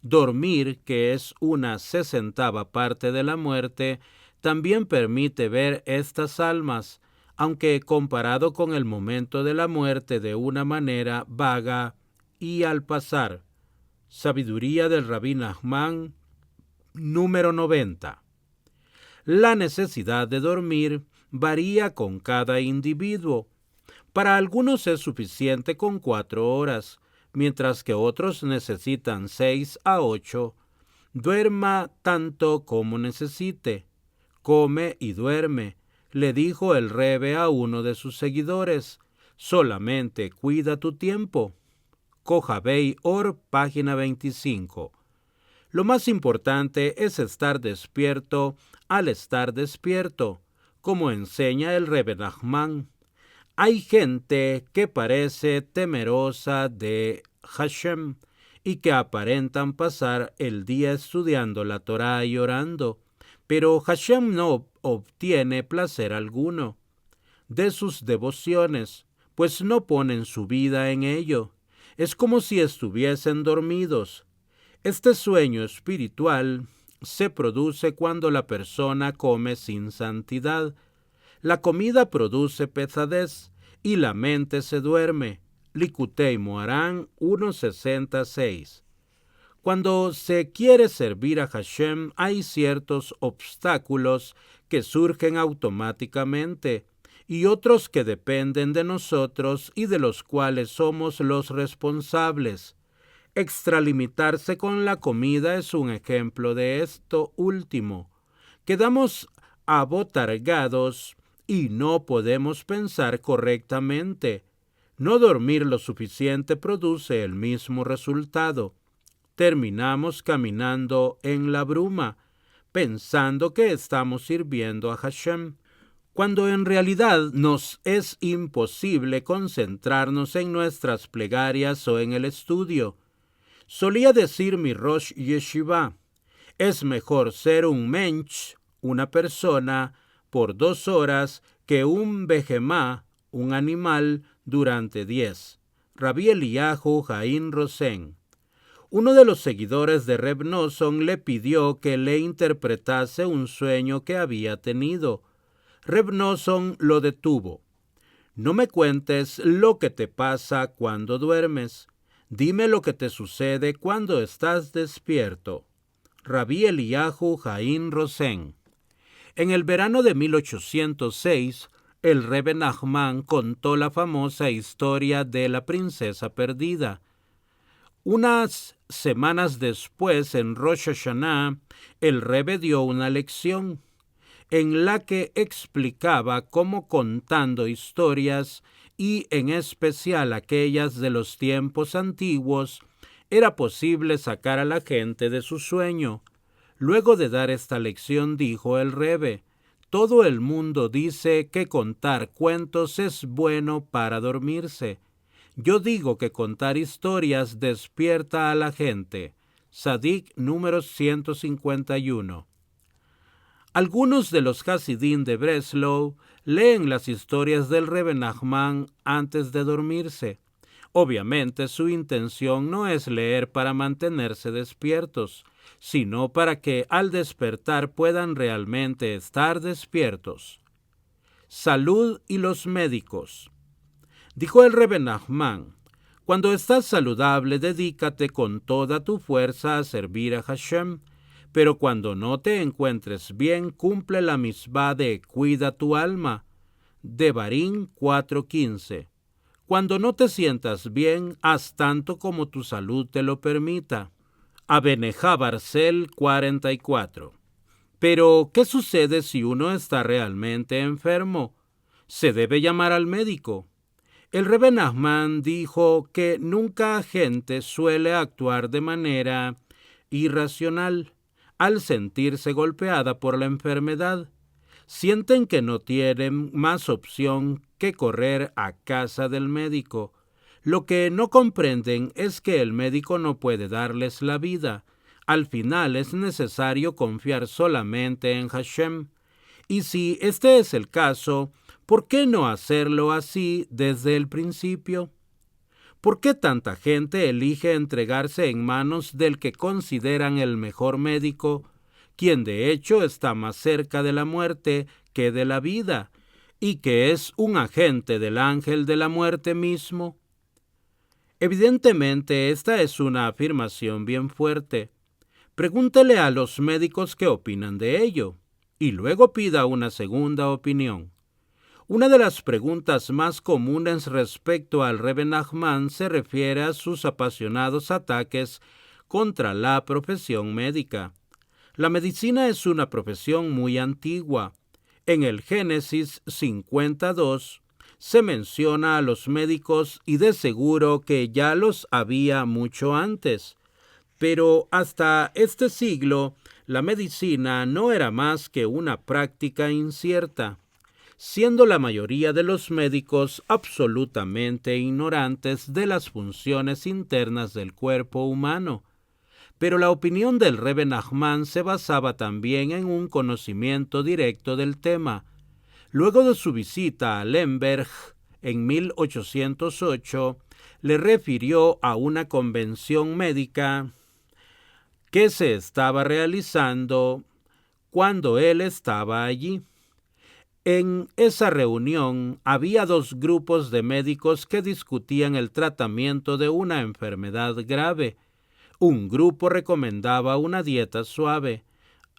Dormir, que es una 60ª parte de la muerte, también permite ver estas almas, aunque comparado con el momento de la muerte de una manera vaga y al pasar. Sabiduría del Rabbi Nachman, número 90. La necesidad de dormir varía con cada individuo. Para algunos es suficiente con 4 horas, mientras que otros necesitan 6 a 8. Duerma tanto como necesite. Come y duerme, le dijo el Rebbe a uno de sus seguidores. Solamente cuida tu tiempo. Kohabei Or, página 25. Lo más importante es estar despierto al estar despierto, como enseña el Rebbe Nachman. Hay gente que parece temerosa de Hashem y que aparentan pasar el día estudiando la Torá y orando, pero Hashem no obtiene placer alguno de sus devociones, pues no ponen su vida en ello. Es como si estuviesen dormidos. Este sueño espiritual se produce cuando la persona come sin santidad. La comida produce pesadez y la mente se duerme. Likutei Moharan 1.66. Cuando se quiere servir a Hashem, hay ciertos obstáculos que surgen automáticamente y otros que dependen de nosotros y de los cuales somos los responsables. Extralimitarse con la comida es un ejemplo de esto último. Quedamos abotargados y no podemos pensar correctamente. No dormir lo suficiente produce el mismo resultado. Terminamos caminando en la bruma, pensando que estamos sirviendo a Hashem, cuando en realidad nos es imposible concentrarnos en nuestras plegarias o en el estudio. Solía decir mi Rosh Yeshiva, es mejor ser un mensch, una persona, por 2 horas que un behemá, un animal, durante 10. Rabbi Eliyahu Haim Rosen. Uno de los seguidores de Reb Nosson le pidió que le interpretase un sueño que había tenido. Reb Nosson lo detuvo. No me cuentes lo que te pasa cuando duermes. Dime lo que te sucede cuando estás despierto. Rabbi Eliyahu Haim Rosen. En el verano de 1806, el Rebbe Nachman contó la famosa historia de la princesa perdida. Unas semanas después, en Rosh Hashanah, el Rebbe dio una lección en la que explicaba cómo contando historias, y en especial aquellas de los tiempos antiguos, era posible sacar a la gente de su sueño. Luego de dar esta lección, dijo el Rebbe, todo el mundo dice que contar cuentos es bueno para dormirse. Yo digo que contar historias despierta a la gente. Sadik número 151. Algunos de los Hasidim de Breslau leen las historias del Rebbe Nachman antes de dormirse. Obviamente su intención no es leer para mantenerse despiertos, sino para que al despertar puedan realmente estar despiertos. Salud y los médicos. Dijo el Rebbe Nachman, cuando estás saludable, dedícate con toda tu fuerza a servir a Hashem, pero cuando no te encuentres bien, cumple la misbah de cuida tu alma. Devarim 4:15. Cuando no te sientas bien, haz tanto como tu salud te lo permita. Abenejá Barcel 44. Pero, ¿qué sucede si uno está realmente enfermo? Se debe llamar al médico. El Rebbe Nachman dijo que nunca gente suele actuar de manera irracional al sentirse golpeada por la enfermedad. Sienten que no tienen más opción que correr a casa del médico. Lo que no comprenden es que el médico no puede darles la vida. Al final es necesario confiar solamente en Hashem. Y si este es el caso, ¿por qué no hacerlo así desde el principio? ¿Por qué tanta gente elige entregarse en manos del que consideran el mejor médico, quien de hecho está más cerca de la muerte que de la vida, y que es un agente del ángel de la muerte mismo? Evidentemente, esta es una afirmación bien fuerte. Pregúntele a los médicos qué opinan de ello, y luego pida una segunda opinión. Una de las preguntas más comunes respecto al Rebbe Nachman se refiere a sus apasionados ataques contra la profesión médica. La medicina es una profesión muy antigua. En el Génesis 52 se menciona a los médicos y de seguro que ya los había mucho antes. Pero hasta este siglo, la medicina no era más que una práctica incierta, siendo la mayoría de los médicos absolutamente ignorantes de las funciones internas del cuerpo humano. Pero la opinión del Rebbe Nachman se basaba también en un conocimiento directo del tema. Luego de su visita a Lemberg en 1808, le refirió a una convención médica que se estaba realizando cuando él estaba allí. En esa reunión había dos grupos de médicos que discutían el tratamiento de una enfermedad grave. Un grupo recomendaba una dieta suave,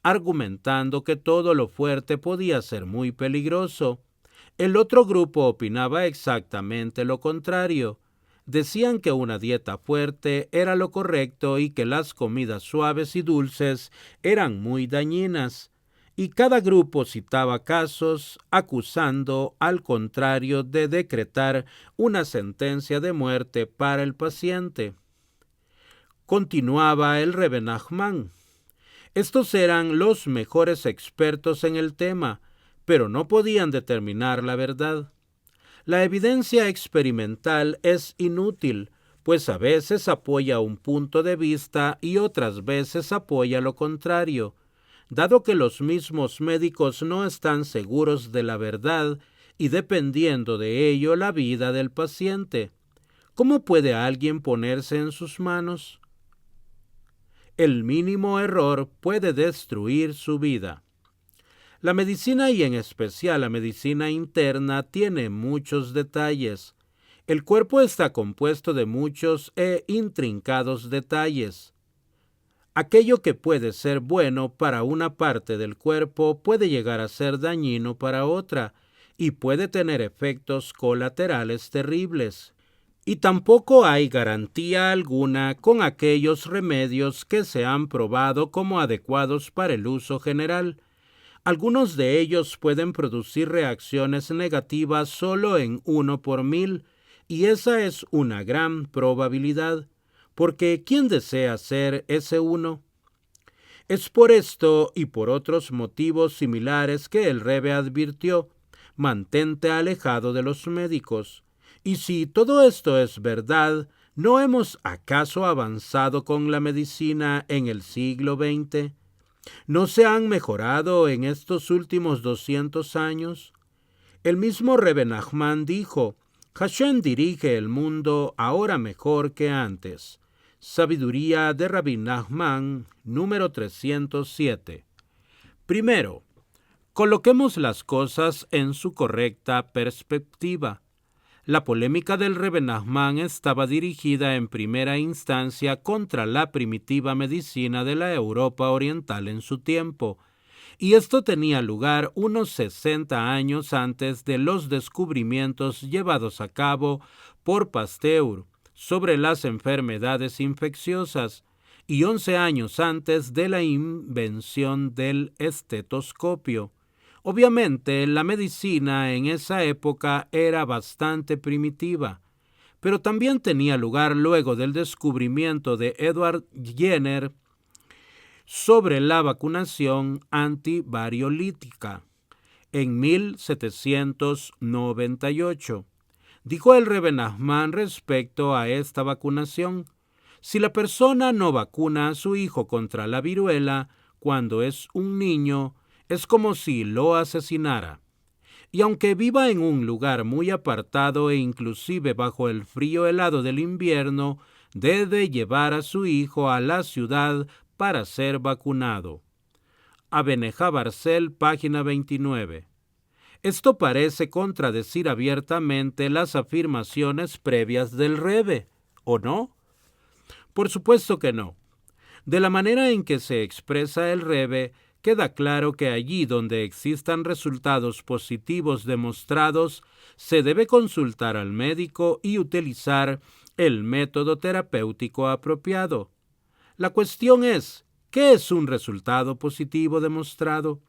argumentando que todo lo fuerte podía ser muy peligroso. El otro grupo opinaba exactamente lo contrario. Decían que una dieta fuerte era lo correcto y que las comidas suaves y dulces eran muy dañinas. Y cada grupo citaba casos acusando al contrario de decretar una sentencia de muerte para el paciente. Continuaba el Rebbe Nachman. Estos eran los mejores expertos en el tema, pero no podían determinar la verdad. La evidencia experimental es inútil, pues a veces apoya un punto de vista y otras veces apoya lo contrario. Dado que los mismos médicos no están seguros de la verdad y dependiendo de ello la vida del paciente, ¿cómo puede alguien ponerse en sus manos? El mínimo error puede destruir su vida. La medicina y en especial la medicina interna tiene muchos detalles. El cuerpo está compuesto de muchos e intrincados detalles. Aquello que puede ser bueno para una parte del cuerpo puede llegar a ser dañino para otra y puede tener efectos colaterales terribles. Y tampoco hay garantía alguna con aquellos remedios que se han probado como adecuados para el uso general. Algunos de ellos pueden producir reacciones negativas solo en 1 por 1000, y esa es una gran probabilidad, porque ¿quién desea ser ese uno? Es por esto y por otros motivos similares que el Rebbe advirtió: mantente alejado de los médicos. Y si todo esto es verdad, ¿no hemos acaso avanzado con la medicina en el siglo XX? ¿No se han mejorado en estos últimos 200 años? El mismo Rebbe Nachman dijo: Hashem dirige el mundo ahora mejor que antes. Sabiduría de Rabbi Nachman, número 307. Primero, coloquemos las cosas en su correcta perspectiva. La polémica del Rebbe Nachman estaba dirigida en primera instancia contra la primitiva medicina de la Europa oriental en su tiempo, y esto tenía lugar unos 60 años antes de los descubrimientos llevados a cabo por Pasteur sobre las enfermedades infecciosas, y 11 años antes de la invención del estetoscopio. Obviamente, la medicina en esa época era bastante primitiva, pero también tenía lugar luego del descubrimiento de Edward Jenner sobre la vacunación antivariolítica en 1798. Dijo el Rebbe Nachman respecto a esta vacunación: si la persona no vacuna a su hijo contra la viruela cuando es un niño, es como si lo asesinara. Y aunque viva en un lugar muy apartado e inclusive bajo el frío helado del invierno, debe llevar a su hijo a la ciudad para ser vacunado. Abeneja Barcel, página 29. Esto parece contradecir abiertamente las afirmaciones previas del Rebbe, ¿o no? Por supuesto que no. De la manera en que se expresa el Rebbe, queda claro que allí donde existan resultados positivos demostrados, se debe consultar al médico y utilizar el método terapéutico apropiado. La cuestión es: ¿qué es un resultado positivo demostrado?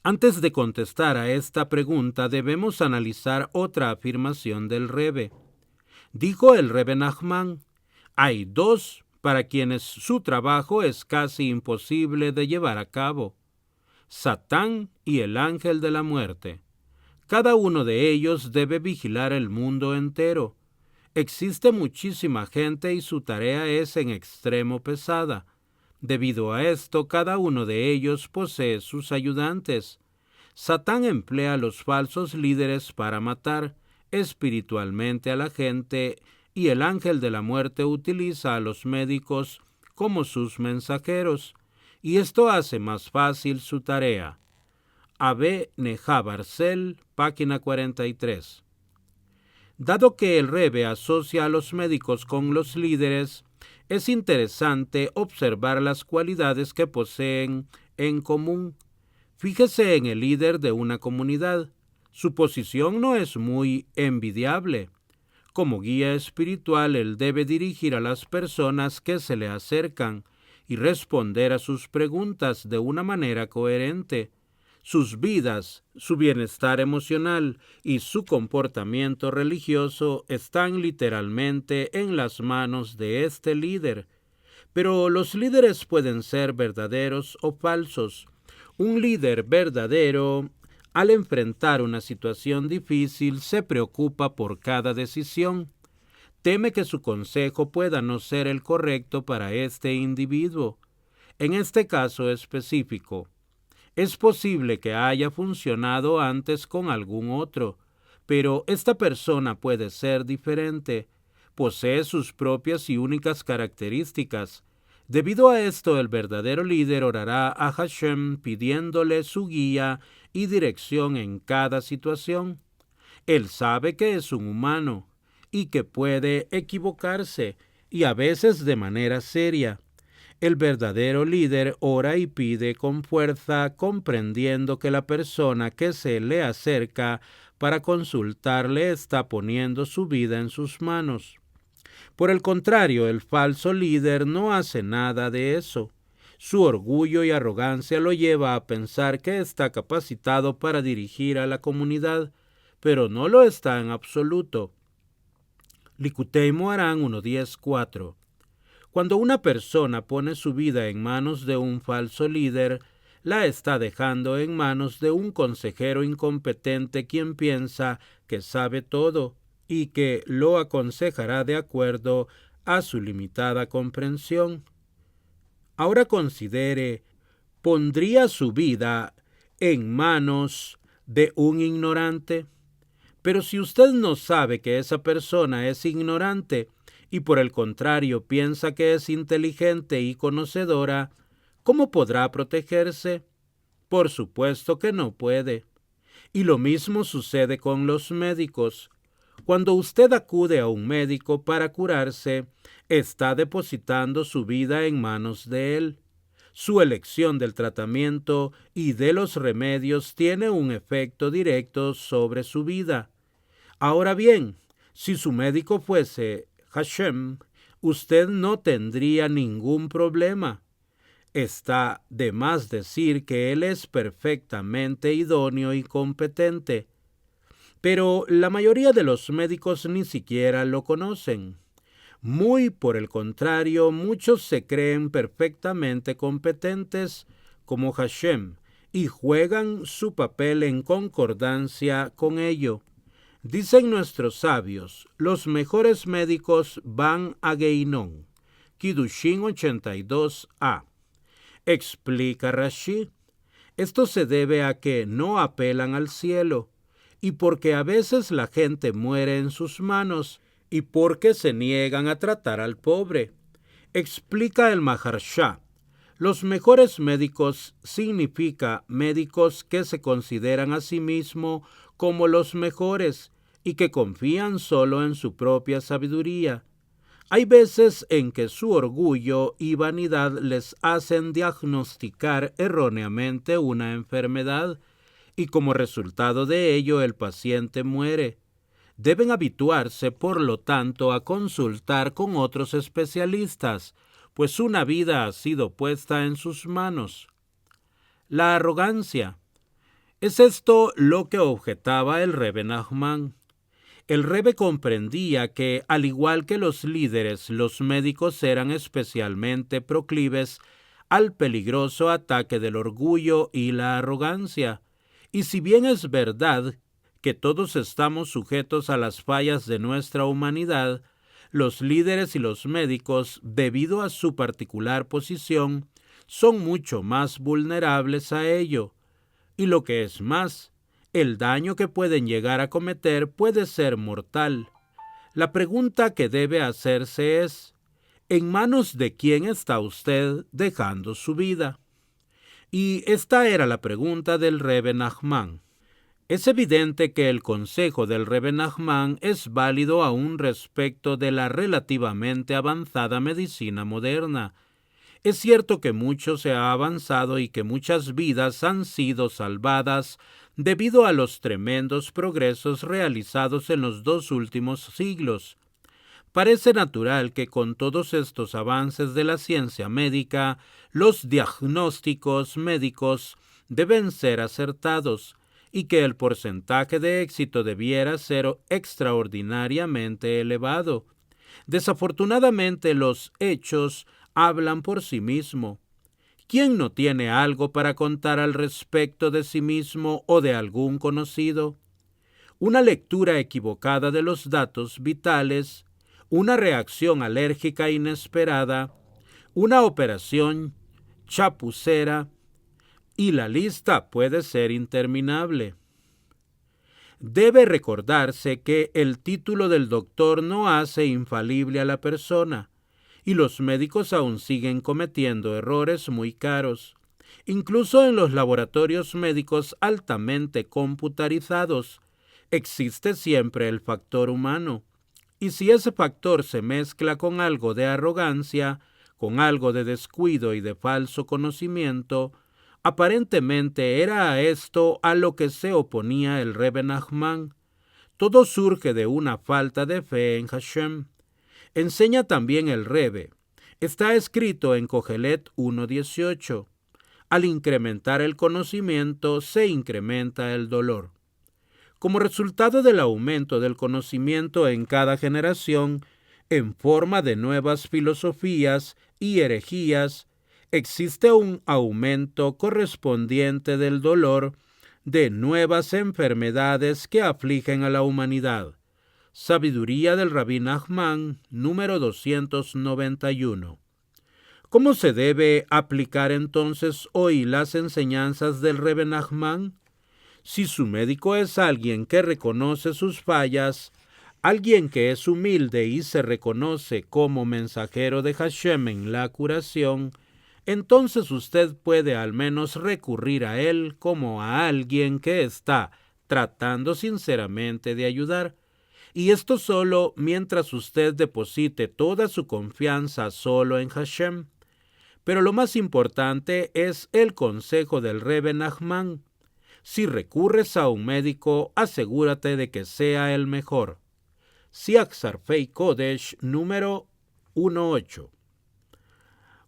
Antes de contestar a esta pregunta, debemos analizar otra afirmación del Rebbe. Dijo el Rebbe Nachman: hay dos para quienes su trabajo es casi imposible de llevar a cabo: Satán y el ángel de la muerte. Cada uno de ellos debe vigilar el mundo entero. Existe muchísima gente y su tarea es en extremo pesada. Debido a esto, cada uno de ellos posee sus ayudantes. Satán emplea a los falsos líderes para matar espiritualmente a la gente, y el ángel de la muerte utiliza a los médicos como sus mensajeros, y esto hace más fácil su tarea. A.B. Neja Barcel, página 43. Dado que el Rebbe asocia a los médicos con los líderes, es interesante observar las cualidades que poseen en común. Fíjese en el líder de una comunidad. Su posición no es muy envidiable. Como guía espiritual, él debe dirigir a las personas que se le acercan y responder a sus preguntas de una manera coherente. Sus vidas, su bienestar emocional y su comportamiento religioso están literalmente en las manos de este líder. Pero los líderes pueden ser verdaderos o falsos. Un líder verdadero, al enfrentar una situación difícil, se preocupa por cada decisión. Teme que su consejo pueda no ser el correcto para este individuo. En este caso específico, es posible que haya funcionado antes con algún otro, pero esta persona puede ser diferente. Posee sus propias y únicas características. Debido a esto, el verdadero líder orará a Hashem pidiéndole su guía y dirección en cada situación. Él sabe que es un humano y que puede equivocarse, y a veces de manera seria. El verdadero líder ora y pide con fuerza, comprendiendo que la persona que se le acerca para consultarle está poniendo su vida en sus manos. Por el contrario, el falso líder no hace nada de eso. Su orgullo y arrogancia lo lleva a pensar que está capacitado para dirigir a la comunidad, pero no lo está en absoluto. Likutei Moharan 1.10.4. Cuando una persona pone su vida en manos de un falso líder, la está dejando en manos de un consejero incompetente quien piensa que sabe todo y que lo aconsejará de acuerdo a su limitada comprensión. Ahora considere, ¿pondría su vida en manos de un ignorante? Pero si usted no sabe que esa persona es ignorante, y por el contrario piensa que es inteligente y conocedora, ¿cómo podrá protegerse? Por supuesto que no puede. Y lo mismo sucede con los médicos. Cuando usted acude a un médico para curarse, está depositando su vida en manos de él. Su elección del tratamiento y de los remedios tiene un efecto directo sobre su vida. Ahora bien, si su médico fuese Hashem, usted no tendría ningún problema. Está de más decir que él es perfectamente idóneo y competente. Pero la mayoría de los médicos ni siquiera lo conocen. Muy por el contrario, muchos se creen perfectamente competentes como Hashem y juegan su papel en concordancia con ello. Dicen nuestros sabios, los mejores médicos van a Geinón. Kidushin 82a. Explica Rashi, esto se debe a que no apelan al cielo, y porque a veces la gente muere en sus manos, y porque se niegan a tratar al pobre. Explica el Maharsha, los mejores médicos significa médicos que se consideran a sí mismos como los mejores, y que confían solo en su propia sabiduría. Hay veces en que su orgullo y vanidad les hacen diagnosticar erróneamente una enfermedad, y como resultado de ello el paciente muere. Deben habituarse, por lo tanto, a consultar con otros especialistas, pues una vida ha sido puesta en sus manos. La arrogancia. Es esto lo que objetaba el Rebbe Nachman. El Rebbe comprendía que, al igual que los líderes, los médicos eran especialmente proclives al peligroso ataque del orgullo y la arrogancia. Y si bien es verdad que todos estamos sujetos a las fallas de nuestra humanidad, los líderes y los médicos, debido a su particular posición, son mucho más vulnerables a ello. Y lo que es más, el daño que pueden llegar a cometer puede ser mortal. La pregunta que debe hacerse es, ¿en manos de quién está usted dejando su vida? Y esta era la pregunta del Rebbe Nachman. Es evidente que el consejo del Rebbe Nachman es válido aún respecto de la relativamente avanzada medicina moderna. Es cierto que mucho se ha avanzado y que muchas vidas han sido salvadas debido a los tremendos progresos realizados en los 2 últimos siglos. Parece natural que con todos estos avances de la ciencia médica, los diagnósticos médicos deben ser acertados y que el porcentaje de éxito debiera ser extraordinariamente elevado. Desafortunadamente, los hechos hablan por sí mismo. ¿Quién no tiene algo para contar al respecto de sí mismo o de algún conocido? Una lectura equivocada de los datos vitales, una reacción alérgica inesperada, una operación chapucera, y la lista puede ser interminable. Debe recordarse que el título del doctor no hace infalible a la persona, y los médicos aún siguen cometiendo errores muy caros, incluso en los laboratorios médicos altamente computarizados. Existe siempre el factor humano, y si ese factor se mezcla con algo de arrogancia, con algo de descuido y de falso conocimiento, aparentemente era a esto a lo que se oponía el Rebbe Nachman. Todo surge de una falta de fe en Hashem. Enseña también el Rebbe. Está escrito en Kohelet 1:18. Al incrementar el conocimiento, se incrementa el dolor. Como resultado del aumento del conocimiento en cada generación, en forma de nuevas filosofías y herejías, existe un aumento correspondiente del dolor de nuevas enfermedades que afligen a la humanidad. Sabiduría del Rabí Nachman, número 291. ¿Cómo se debe aplicar entonces hoy las enseñanzas del Rebbe Nachman? Si su médico es alguien que reconoce sus fallas, alguien que es humilde y se reconoce como mensajero de Hashem en la curación, entonces usted puede al menos recurrir a él como a alguien que está tratando sinceramente de ayudar. Y esto solo mientras usted deposite toda su confianza solo en Hashem. Pero lo más importante es el consejo del Rebbe Nachman. Si recurres a un médico, asegúrate de que sea el mejor. Siach Sarfei Kodesh número 1.8.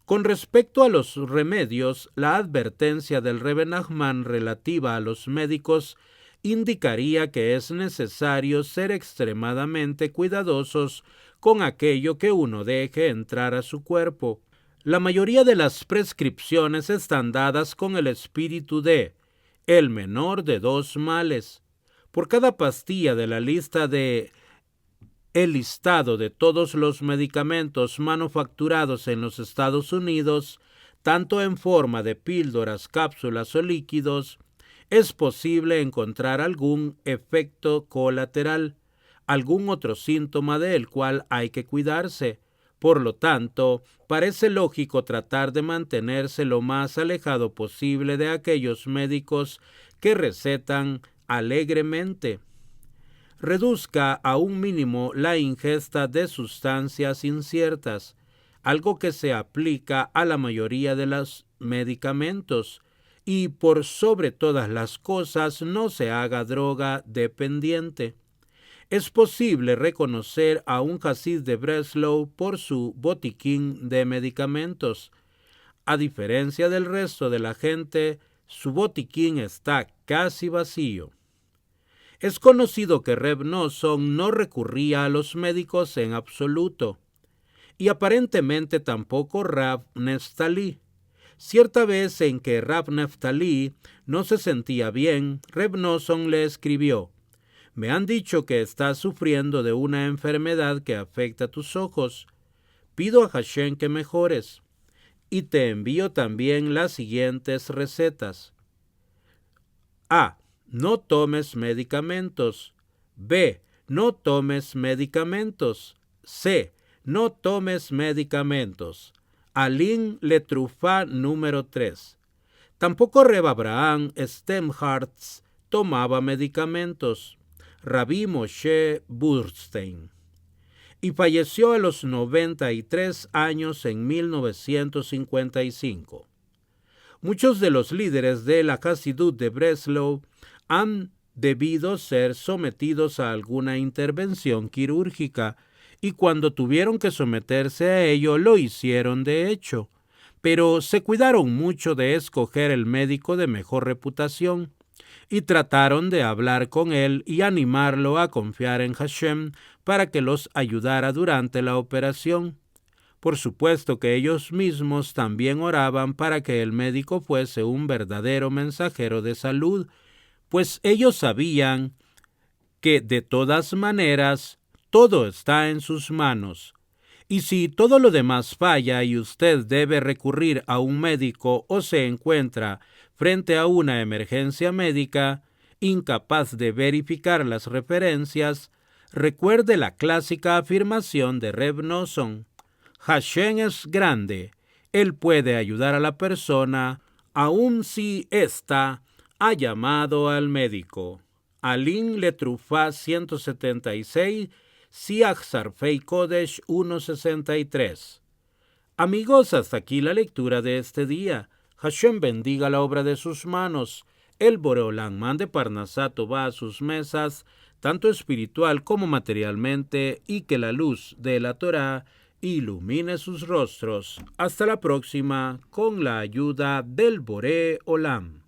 Con respecto a los remedios, la advertencia del Rebbe Nachman relativa a los médicos indicaría que es necesario ser extremadamente cuidadosos con aquello que uno deje entrar a su cuerpo. La mayoría de las prescripciones están dadas con el espíritu de el menor de 2 males. Por cada pastilla de la lista de el listado de todos los medicamentos manufacturados en los Estados Unidos, tanto en forma de píldoras, cápsulas o líquidos, es posible encontrar algún efecto colateral, algún otro síntoma del cual hay que cuidarse. Por lo tanto, parece lógico tratar de mantenerse lo más alejado posible de aquellos médicos que recetan alegremente. Reduzca a un mínimo la ingesta de sustancias inciertas, algo que se aplica a la mayoría de los medicamentos, y por sobre todas las cosas no se haga droga dependiente. Es posible reconocer a un Hasid de Breslau por su botiquín de medicamentos. A diferencia del resto de la gente, su botiquín está casi vacío. Es conocido que Reb Nosson no recurría a los médicos en absoluto, y aparentemente tampoco Rav Neftali. Cierta vez en que Rav Neftali no se sentía bien, Reb Nosson le escribió: «Me han dicho que estás sufriendo de una enfermedad que afecta tus ojos. Pido a Hashem que mejores, y te envío también las siguientes recetas. A. No tomes medicamentos. B. No tomes medicamentos. C. No tomes medicamentos. Alin Letrufa número 3. Tampoco Reb Abraham Stemhartz tomaba medicamentos. Rabbi Moshe Burstein. Y falleció a los 93 años en 1955. Muchos de los líderes de la Hasidut de Breslau han debido ser sometidos a alguna intervención quirúrgica, y cuando tuvieron que someterse a ello lo hicieron de hecho, pero se cuidaron mucho de escoger el médico de mejor reputación, y trataron de hablar con él y animarlo a confiar en Hashem para que los ayudara durante la operación. Por supuesto que ellos mismos también oraban para que el médico fuese un verdadero mensajero de salud, pues ellos sabían que de todas maneras todo está en sus manos. Y si todo lo demás falla y usted debe recurrir a un médico o se encuentra frente a una emergencia médica, incapaz de verificar las referencias, recuerde la clásica afirmación de Reb Nosson: Hashem es grande, Él puede ayudar a la persona, aun si ésta ha llamado al médico. Alin Letrufá 176, Siach Sarfei Kodesh 163. Amigos, hasta aquí la lectura de este día. Hashem bendiga la obra de sus manos. El Boreolán mande Parnasato va a sus mesas, tanto espiritual como materialmente, y que la luz de la Torá ilumine sus rostros. Hasta la próxima, con la ayuda del Boreolán.